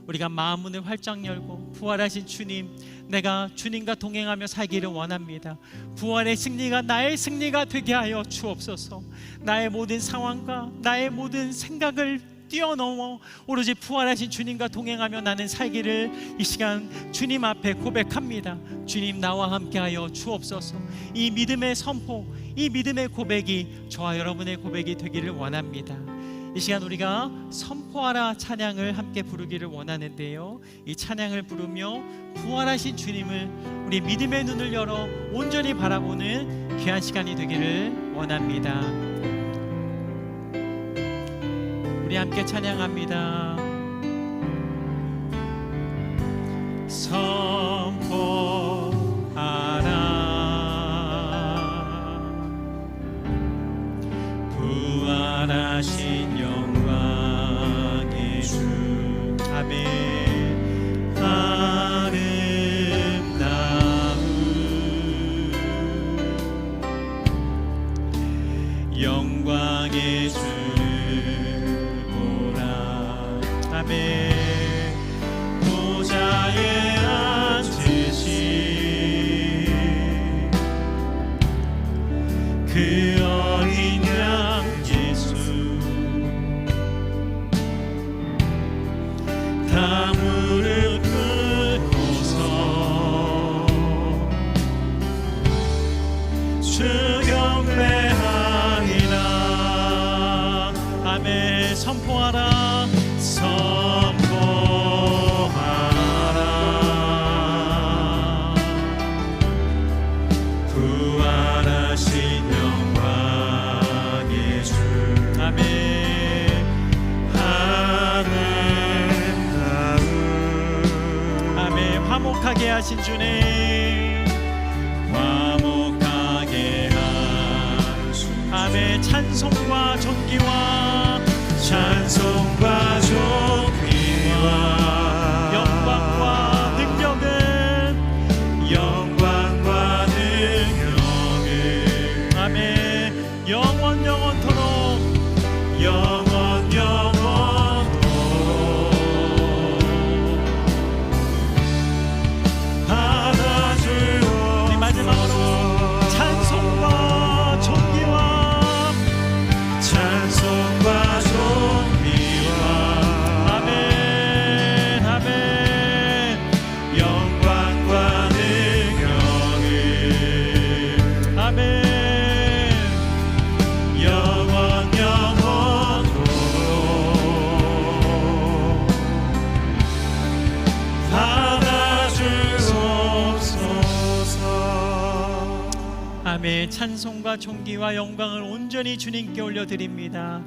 B: 우리가 마음 문을 활짝 열고 부활하신 주님, 내가 주님과 동행하며 살기를 원합니다. 부활의 승리가 나의 승리가 되게 하여 주옵소서. 나의 모든 상황과 나의 모든 생각을 뛰어넘어 오로지 부활하신 주님과 동행하며 나는 살기를 이 시간 주님 앞에 고백합니다. 주님, 나와 함께하여 주옵소서. 이 믿음의 선포, 이 믿음의 고백이 저와 여러분의 고백이 되기를 원합니다. 이 시간 우리가 선포하라 찬양을 함께 부르기를 원하는데요, 이 찬양을 부르며 부활하신 주님을 우리 믿음의 눈을 열어 온전히 바라보는 귀한 시간이 되기를 원합니다. 우리 함께 찬양합니다. 선포하라 부활하신 영광의 주. 아멘. 아름다운 영광의 주 아멘. 보좌에 앉으신 그 어린 양 예수, 다 무릎 꿇고서 주 경배하리라. 아멘. 선포하라. 선포하라 부활하신 영광의 주. 아멘. 아름다운 아멘. 화목하게 하신 주님, 화목하게 하신 아멘. 찬송과 존귀와 찬송과 존귀와 영광과 능력은 영광과 능력은 아멘. 영원 영원토록 영원 영원토록 받아주옵소서. 우리 마지막으로 찬송과 존귀와 찬송과 아멘. 찬송과 존귀와 영광을 온전히 주님께 올려드립니다.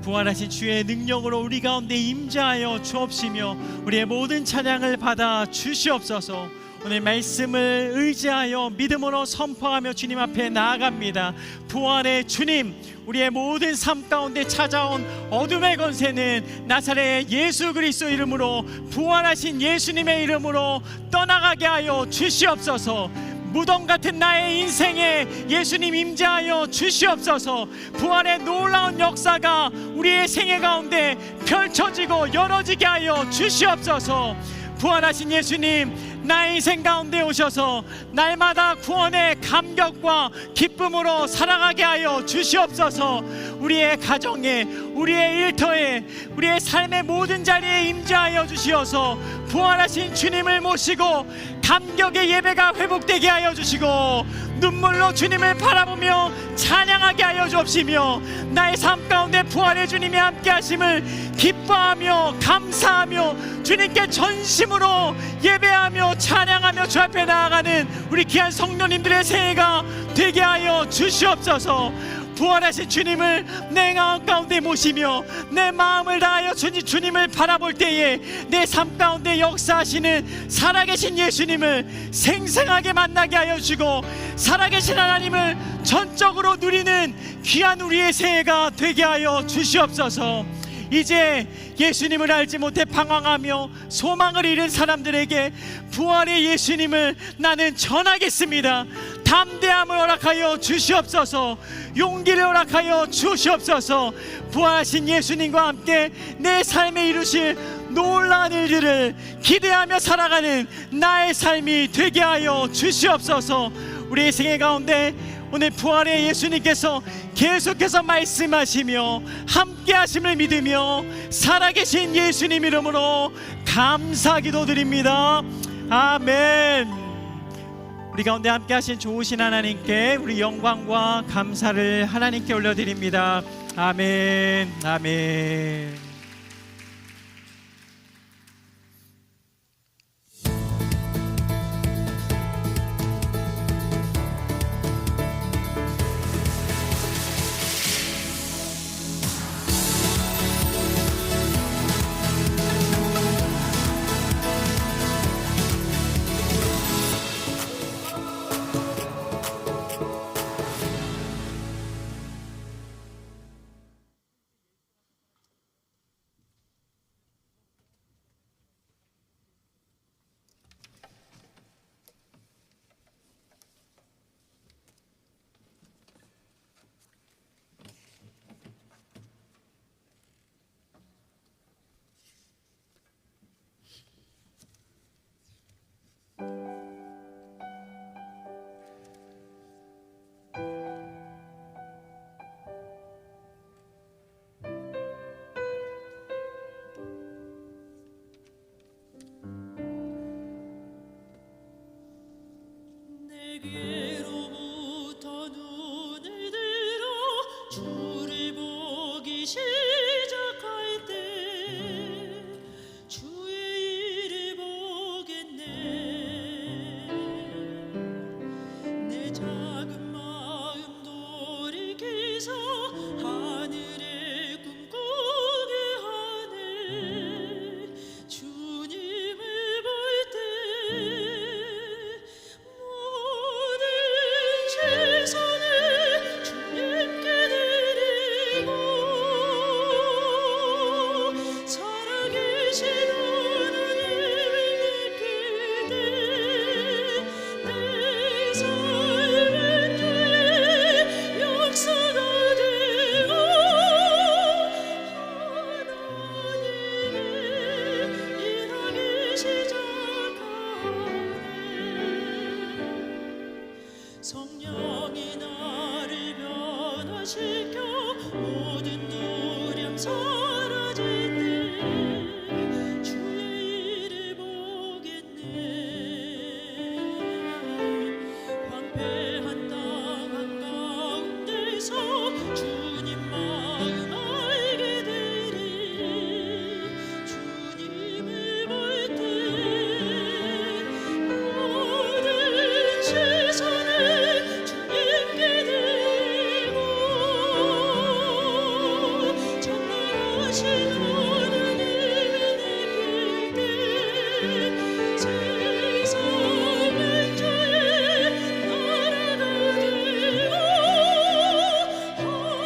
B: 부활하신 주의 능력으로 우리 가운데 임재하여 주옵시며 우리의 모든 찬양을 받아 주시옵소서. 오늘 말씀을 의지하여 믿음으로 선포하며 주님 앞에 나아갑니다. 부활의 주님, 우리의 모든 삶 가운데 찾아온 어둠의 권세는 나사렛 예수 그리스도 이름으로, 부활하신 예수님의 이름으로 떠나가게 하여 주시옵소서. 무덤 같은 나의 인생에 예수님 임재하여 주시옵소서. 부활의 놀라운 역사가 우리의 생애 가운데 펼쳐지고 열어지게 하여 주시옵소서. 부활하신 예수님, 나의 인생 가운데 오셔서 날마다 구원의 감격과 기쁨으로 살아가게 하여 주시옵소서. 우리의 가정에, 우리의 일터에, 우리의 삶의 모든 자리에 임재하여 주시어서 부활하신 주님을 모시고 감격의 예배가 회복되게 하여 주시고 눈물로 주님을 바라보며 찬양하게 하여 주옵시며 나의 삶 가운데 부활의 주님이 함께 하심을 기뻐하며 감사하며 주님께 전심으로 예배하며 찬양하며 주 앞에 나아가는 우리 귀한 성도님들의 새해가 되게 하여 주시옵소서. 부활하신 주님을 내 마음 가운데 모시며 내 마음을 다하여 주님을 바라볼 때에 내 삶 가운데 역사하시는 살아계신 예수님을 생생하게 만나게 하여 주시고 살아계신 하나님을 전적으로 누리는 귀한 우리의 새해가 되게 하여 주시옵소서. 이제 예수님을 알지 못해 방황하며 소망을 잃은 사람들에게 부활의 예수님을 나는 전하겠습니다. 담대함을 허락하여 주시옵소서. 용기를 허락하여 주시옵소서. 부활하신 예수님과 함께 내 삶에 이루실 놀라운 일들을 기대하며 살아가는 나의 삶이 되게 하여 주시옵소서. 우리의 생애 가운데 오늘 부활의 예수님께서 계속해서 말씀하시며 함께 하심을 믿으며 살아계신 예수님 이름으로 감사 기도드립니다. 아멘. 우리 가운데 함께 하신 좋으신 하나님께 우리 영광과 감사를 하나님께 올려드립니다. 아멘. 아멘.
C: 내게로부터 눈을 들어 주를 보기 시작할 때 주의 일을 보겠네. 내 작은 마음 돌이켜서 하늘의 꿈 꾸게 하네. 주님을 볼 때 최선을 주님께 드리고 살아계신 하나님을 느낄 때 내 삶은 주의 역사가 되고 하나님의 일하기 시작하네. 성령이 나를 변화시켜 모든 두려움 사라질 때 주의 일을 보겠네. 황폐한 땅 한가운데서 주님 마음 알게 되리. 주님을 볼 때 모든 최선을 주님께 드리고 전능하신 하나님을 느낄 때 새 삶은 주의 나라가 되고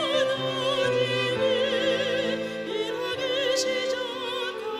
C: 하나님이 일하기 시작하네.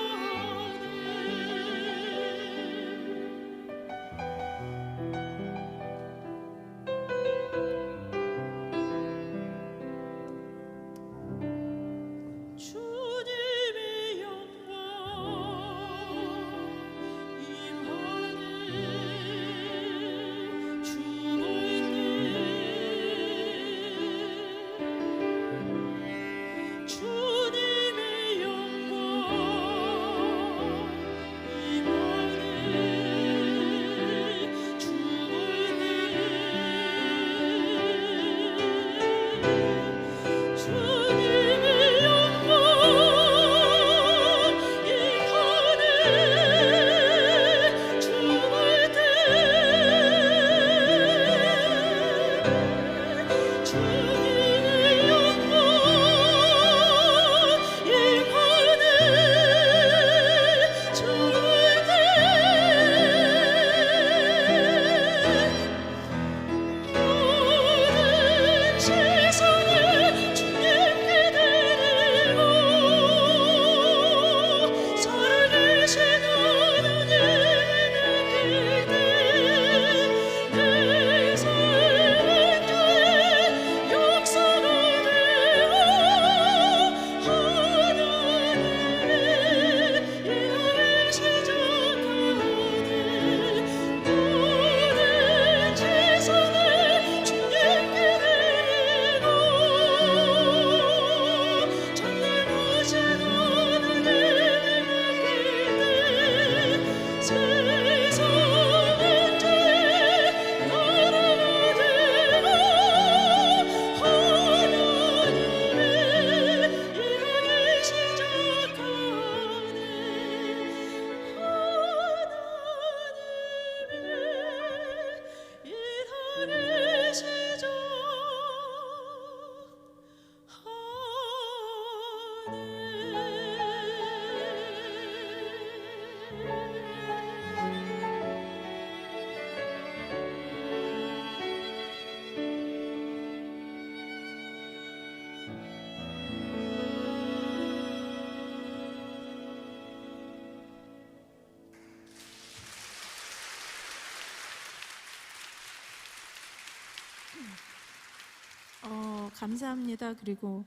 D: 감사합니다. 그리고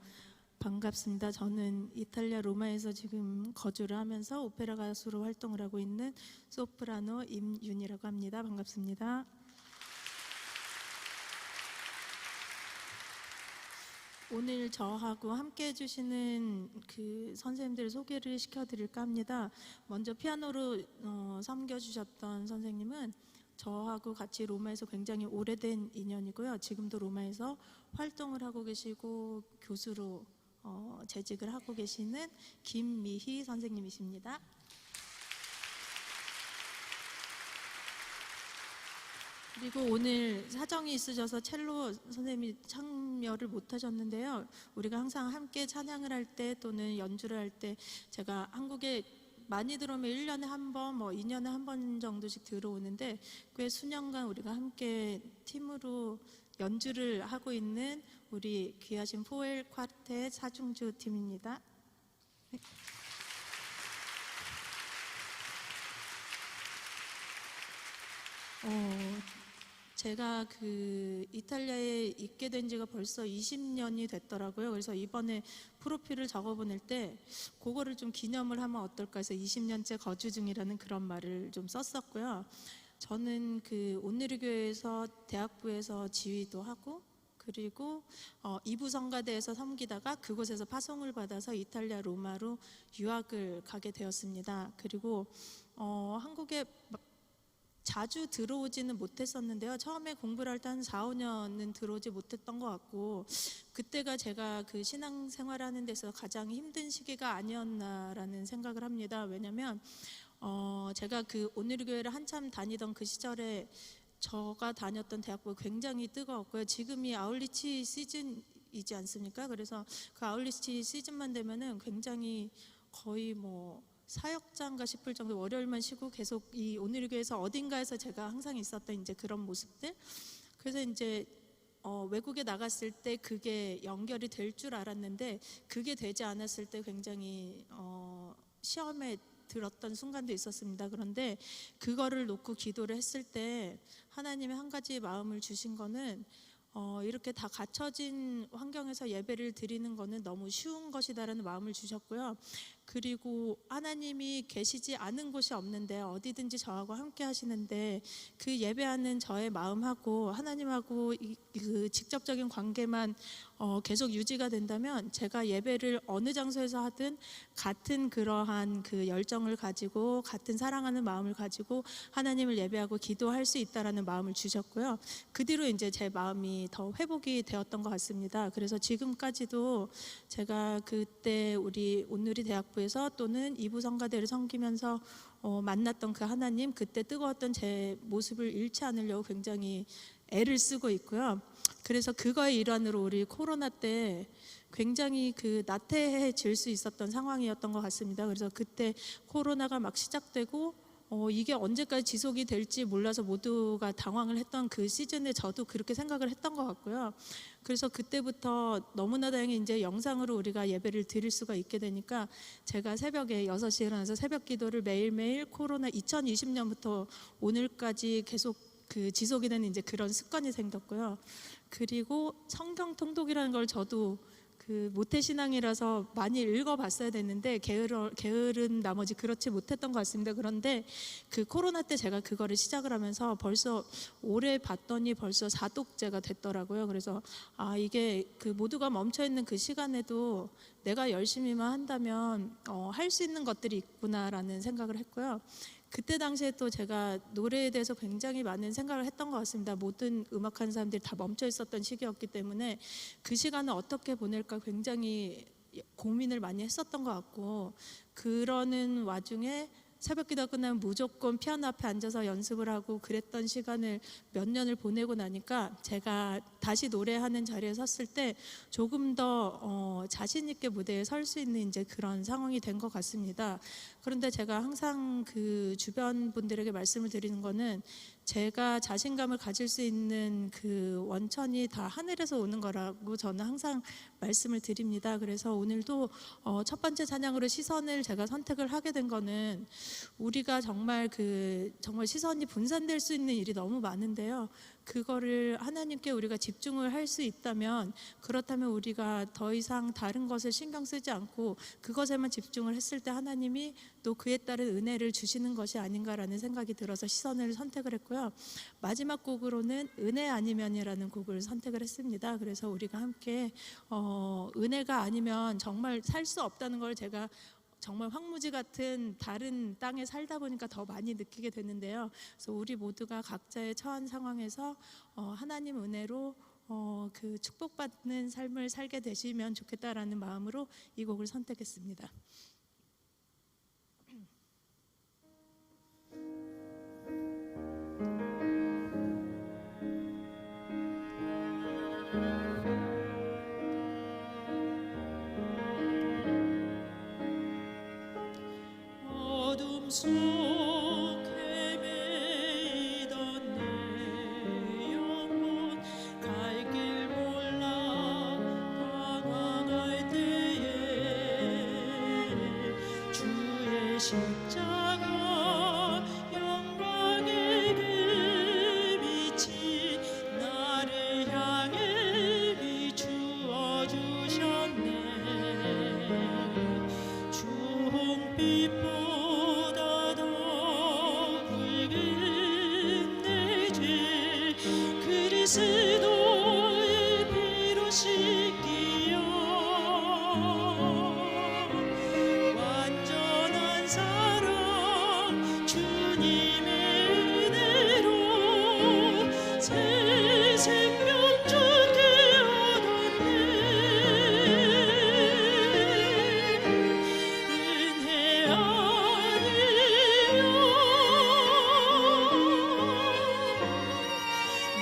D: 반갑습니다. 저는 이탈리아 로마에서 지금 거주를 하면서 오페라 가수로 활동을 하고 있는 소프라노 임윤이라고 합니다. 반갑습니다. 오늘 저하고 함께 해주시는 그 선생님들 소개를 시켜드릴까 합니다. 먼저 피아노로 섬겨주셨던 선생님은 저하고 같이 로마에서 굉장히 오래된 인연이고요. 지금도 로마에서 활동을 하고 계시고 교수로 재직을 하고 계시는 김미희 선생님이십니다. 그리고 오늘 사정이 있으셔서 첼로 선생님이 참여를 못 하셨는데요. 우리가 항상 함께 찬양을 할 때 또는 연주를 할 때 제가 한국에 많이 들어오면 1년에 한 번, 뭐 2년에 한 번 정도씩 들어오는데 꽤 수년간 우리가 함께 팀으로 연주를 하고 있는 우리 귀하신 포엘 쿼텟 사중주 팀입니다. 네. 제가 그 이탈리아에 있게 된 지가 벌써 20년이 됐더라고요. 그래서 이번에 프로필을 적어 보낼 때 그거를 좀 기념을 하면 어떨까 해서 20년째 거주 중이라는 그런 말을 좀 썼었고요. 저는 그 온누리 교회에서 대학부에서 지휘도 하고 그리고 이부 성가대에서 섬기다가 그곳에서 파송을 받아서 이탈리아 로마로 유학을 가게 되었습니다. 그리고 한국에 자주 들어오지는 못했었는데요. 처음에 공부를 할 때 한 4, 5년은 들어오지 못했던 것 같고 그때가 제가 그 신앙생활 하는 데서 가장 힘든 시기가 아니었나라는 생각을 합니다. 왜냐하면 제가 그 온누리 교회를 한참 다니던 그 시절에 저가 다녔던 대학부가 굉장히 뜨거웠고요. 지금이 아울리치 시즌이지 않습니까? 그래서 그 아울리치 시즌만 되면은 굉장히 거의 뭐 사역장가 싶을 정도 월요일만 쉬고 계속 이 온누리 교회에서 어딘가에서 제가 항상 있었던 이제 그런 모습들. 그래서 이제 외국에 나갔을 때 그게 연결이 될 줄 알았는데 그게 되지 않았을 때 굉장히 시험에 들었던 순간도 있었습니다. 그런데 그거를 놓고 기도를 했을 때 하나님의 한 가지 마음을 주신 거는 이렇게 다 갖춰진 환경에서 예배를 드리는 거는 너무 쉬운 것이다라는 마음을 주셨고요. 그리고 하나님이 계시지 않은 곳이 없는데 어디든지 저하고 함께 하시는데 그 예배하는 저의 마음하고 하나님하고 그 직접적인 관계만 계속 유지가 된다면 제가 예배를 어느 장소에서 하든 같은 그러한 그 열정을 가지고 같은 사랑하는 마음을 가지고 하나님을 예배하고 기도할 수 있다라는 마음을 주셨고요. 그 뒤로 이제 제 마음이 더 회복이 되었던 것 같습니다. 그래서 지금까지도 제가 그때 우리 온누리 대학부에서 또는 이부 성가대를 섬기면서 만났던 그 하나님, 그때 뜨거웠던 제 모습을 잃지 않으려고 굉장히 애를 쓰고 있고요. 그래서 그거의 일환으로 우리 코로나 때 굉장히 그 나태해질 수 있었던 상황이었던 것 같습니다. 그래서 그때 코로나가 막 시작되고 이게 언제까지 지속이 될지 몰라서 모두가 당황을 했던 그 시즌에 저도 그렇게 생각을 했던 것 같고요. 그래서 그때부터 너무나 다행히 이제 영상으로 우리가 예배를 드릴 수가 있게 되니까 제가 새벽에 6시에 일어나서 새벽 기도를 매일매일 코로나 2020년부터 오늘까지 계속 그 지속이 되는 이제 그런 습관이 생겼고요. 그리고 성경 통독이라는 걸 저도 그 모태신앙이라서 많이 읽어봤어야 됐는데 게으른 나머지 그렇지 못했던 것 같습니다. 그런데 그 코로나 때 제가 그거를 시작을 하면서 벌써 올해 봤더니 벌써 4독째가 됐더라고요. 그래서 이게 그 모두가 멈춰있는 그 시간에도 내가 열심히만 한다면 할 수 있는 것들이 있구나라는 생각을 했고요. 그때 당시에 또 제가 노래에 대해서 굉장히 많은 생각을 했던 것 같습니다. 모든 음악하는 사람들이 다 멈춰 있었던 시기였기 때문에 그 시간을 어떻게 보낼까 굉장히 고민을 많이 했었던 것 같고 그러는 와중에 새벽 기도 끝나면 무조건 피아노 앞에 앉아서 연습을 하고 그랬던 시간을 몇 년을 보내고 나니까 제가 다시 노래하는 자리에 섰을 때 조금 더 자신 있게 무대에 설 수 있는 이제 그런 상황이 된 것 같습니다. 그런데 제가 항상 그 주변 분들에게 말씀을 드리는 거는 제가 자신감을 가질 수 있는 그 원천이 다 하늘에서 오는 거라고 저는 항상 말씀을 드립니다. 그래서 오늘도 첫 번째 찬양으로 시선을 제가 선택을 하게 된 거는 우리가 정말 시선이 분산될 수 있는 일이 너무 많은데요. 그거를 하나님께 우리가 집중을 할 수 있다면, 그렇다면 우리가 더 이상 다른 것을 신경 쓰지 않고 그것에만 집중을 했을 때 하나님이 또 그에 따른 은혜를 주시는 것이 아닌가라는 생각이 들어서 시선을 선택을 했고요. 마지막 곡으로는 은혜 아니면이라는 곡을 선택을 했습니다. 그래서 우리가 함께 은혜가 아니면 정말 살 수 없다는 걸 제가 정말 황무지 같은 다른 땅에 살다 보니까 더 많이 느끼게 되는데요. 그래서 우리 모두가 각자의 처한 상황에서 하나님 은혜로 그 축복받는 삶을 살게 되시면 좋겠다라는 마음으로 이 곡을 선택했습니다.
C: 어둠 속 헤매이던 내 영혼 갈 길 몰라 방황할 때에 주의 십자가 영광의 그 빛이 나를 향해 비추어 주셨네. 주홍빛보다 더 붉은 내 죄 그리스도의 피로 씻기어 완전한 사랑 주님의 은혜로 새 생명 주께 얻었네. 은혜 아니면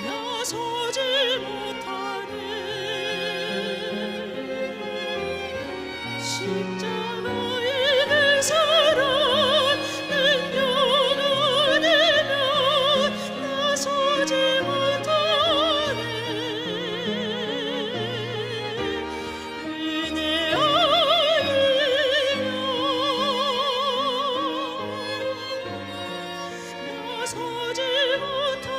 C: 나서지 못하네. 십자가의 그 사랑 능력 아니면 나서지 못하네. 은혜 아니면 나서지 못하네.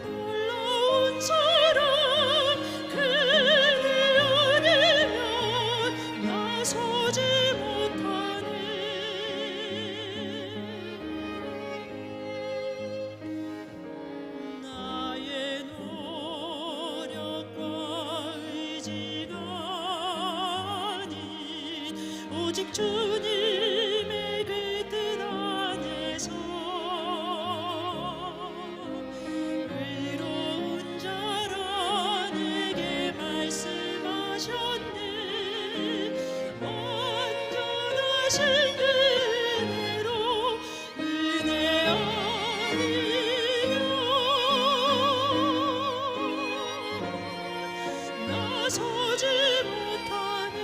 C: 놀라운 사랑 그대 아니면 나서지 못하네. 나의 노력과 의지가 아닌 오직 주님의 그 뜻 안에서 의로운 자라 내게 말씀하셨네. 완전하신 그 은혜로 은혜 아니면 나서지 못하네.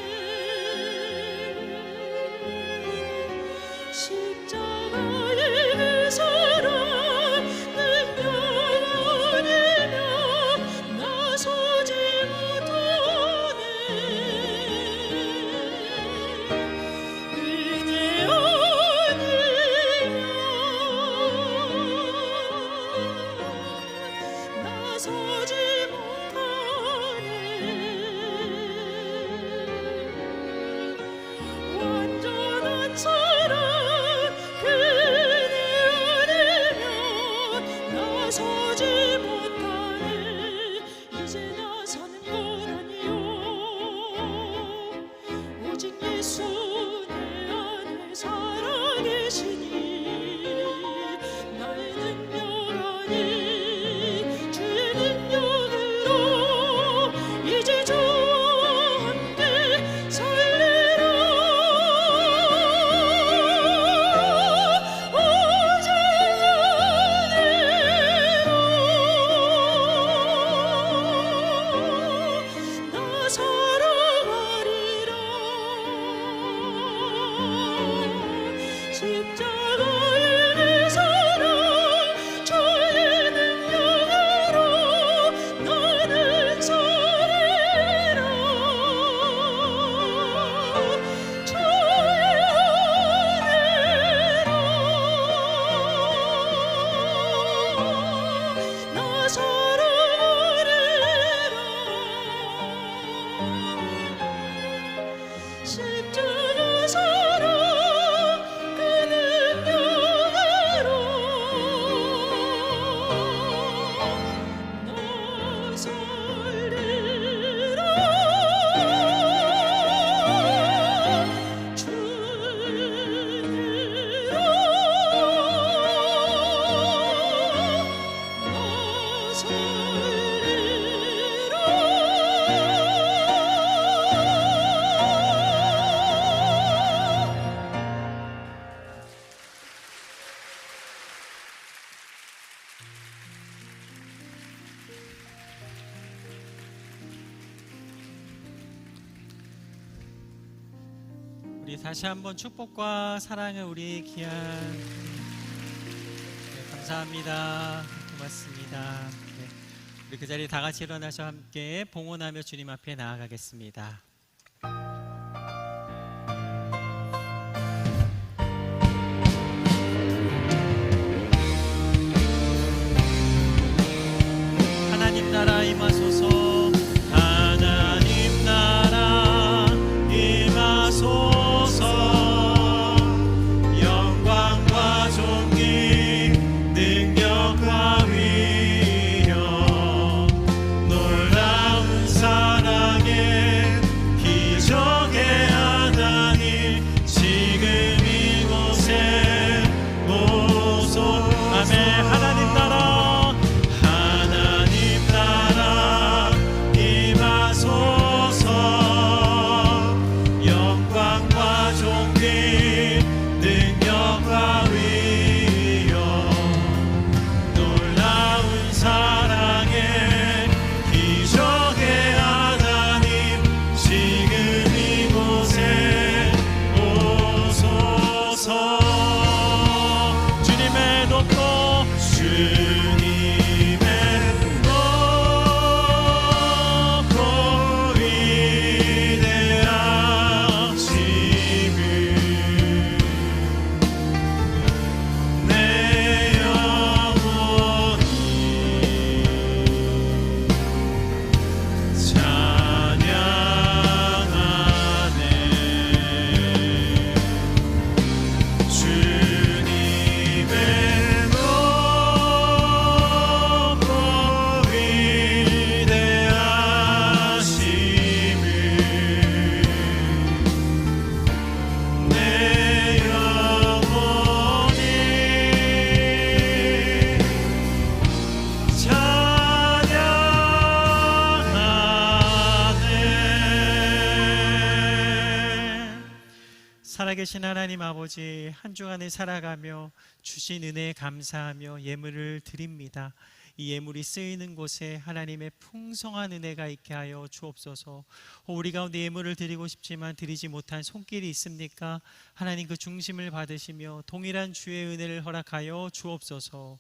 C: 십자가의 그 사랑 능력 아니면 나서지 못하네. 은혜 아니면 나서지 못하네. 완전한 사랑 그대 아니면 나서지 못하네. 이제 나서는 것 아니요 오직 예수 내 안에 살아계시니 나의 능력 아닌 주의 능력
B: 우리 다시 한번 축복과 사랑을 우리 귀한 감사합니다. 고맙습니다. 네, 우리 그 자리에 다 같이 일어나서 함께 봉헌하며 주님 앞에 나아가겠습니다. 하나님 나라 임하소서. 하나님 나라 임하소서. 영광과 존귀 능력과 위엄 놀라운 사랑의 기적의 하나님 지금 이곳에 오소. 아멘. 하나님 나라 영광과 존귀 능력과 위엄 놀라운 사랑의 기적의 하나님 지금 이곳에 오소서. 주님의 높고 주님의 높고 위대하심을 내 영혼이 찬양하네. 주님의 높고 위대하심을 내 영혼이 찬양하네. 살아계신 하나님 아버지, 한 주간을 살아가며 주신 은혜에 감사하며 예물을 드립니다. 이 예물이 쓰이는 곳에 하나님의 풍성한 은혜가 있게 하여 주옵소서. 우리 가운데 예물을 드리고 싶지만 드리지 못한 손길이 있습니까? 하나님 그 중심을 받으시며 동일한 주의 은혜를 허락하여 주옵소서.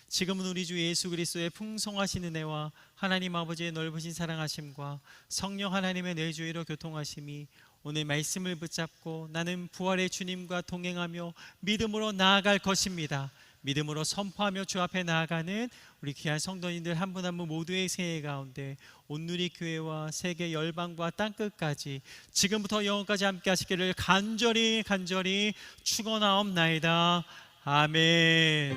B: 지금은 우리 주 예수 그리스도의 풍성하신 은혜와 하나님 아버지의 넓으신 사랑하심과 성령 하나님의 내주의로 교통하심이 오늘 말씀을 붙잡고 나는 부활의 주님과 동행하며 믿음으로 나아갈 것입니다. 믿음으로 선포하며 주 앞에 나아가는 우리 귀한 성도님들 한 분 한 분 모두의 새해 가운데 온누리 교회와 세계 열방과 땅끝까지 지금부터 영원까지 함께 하시기를 간절히 축원하옵나이다. 아멘.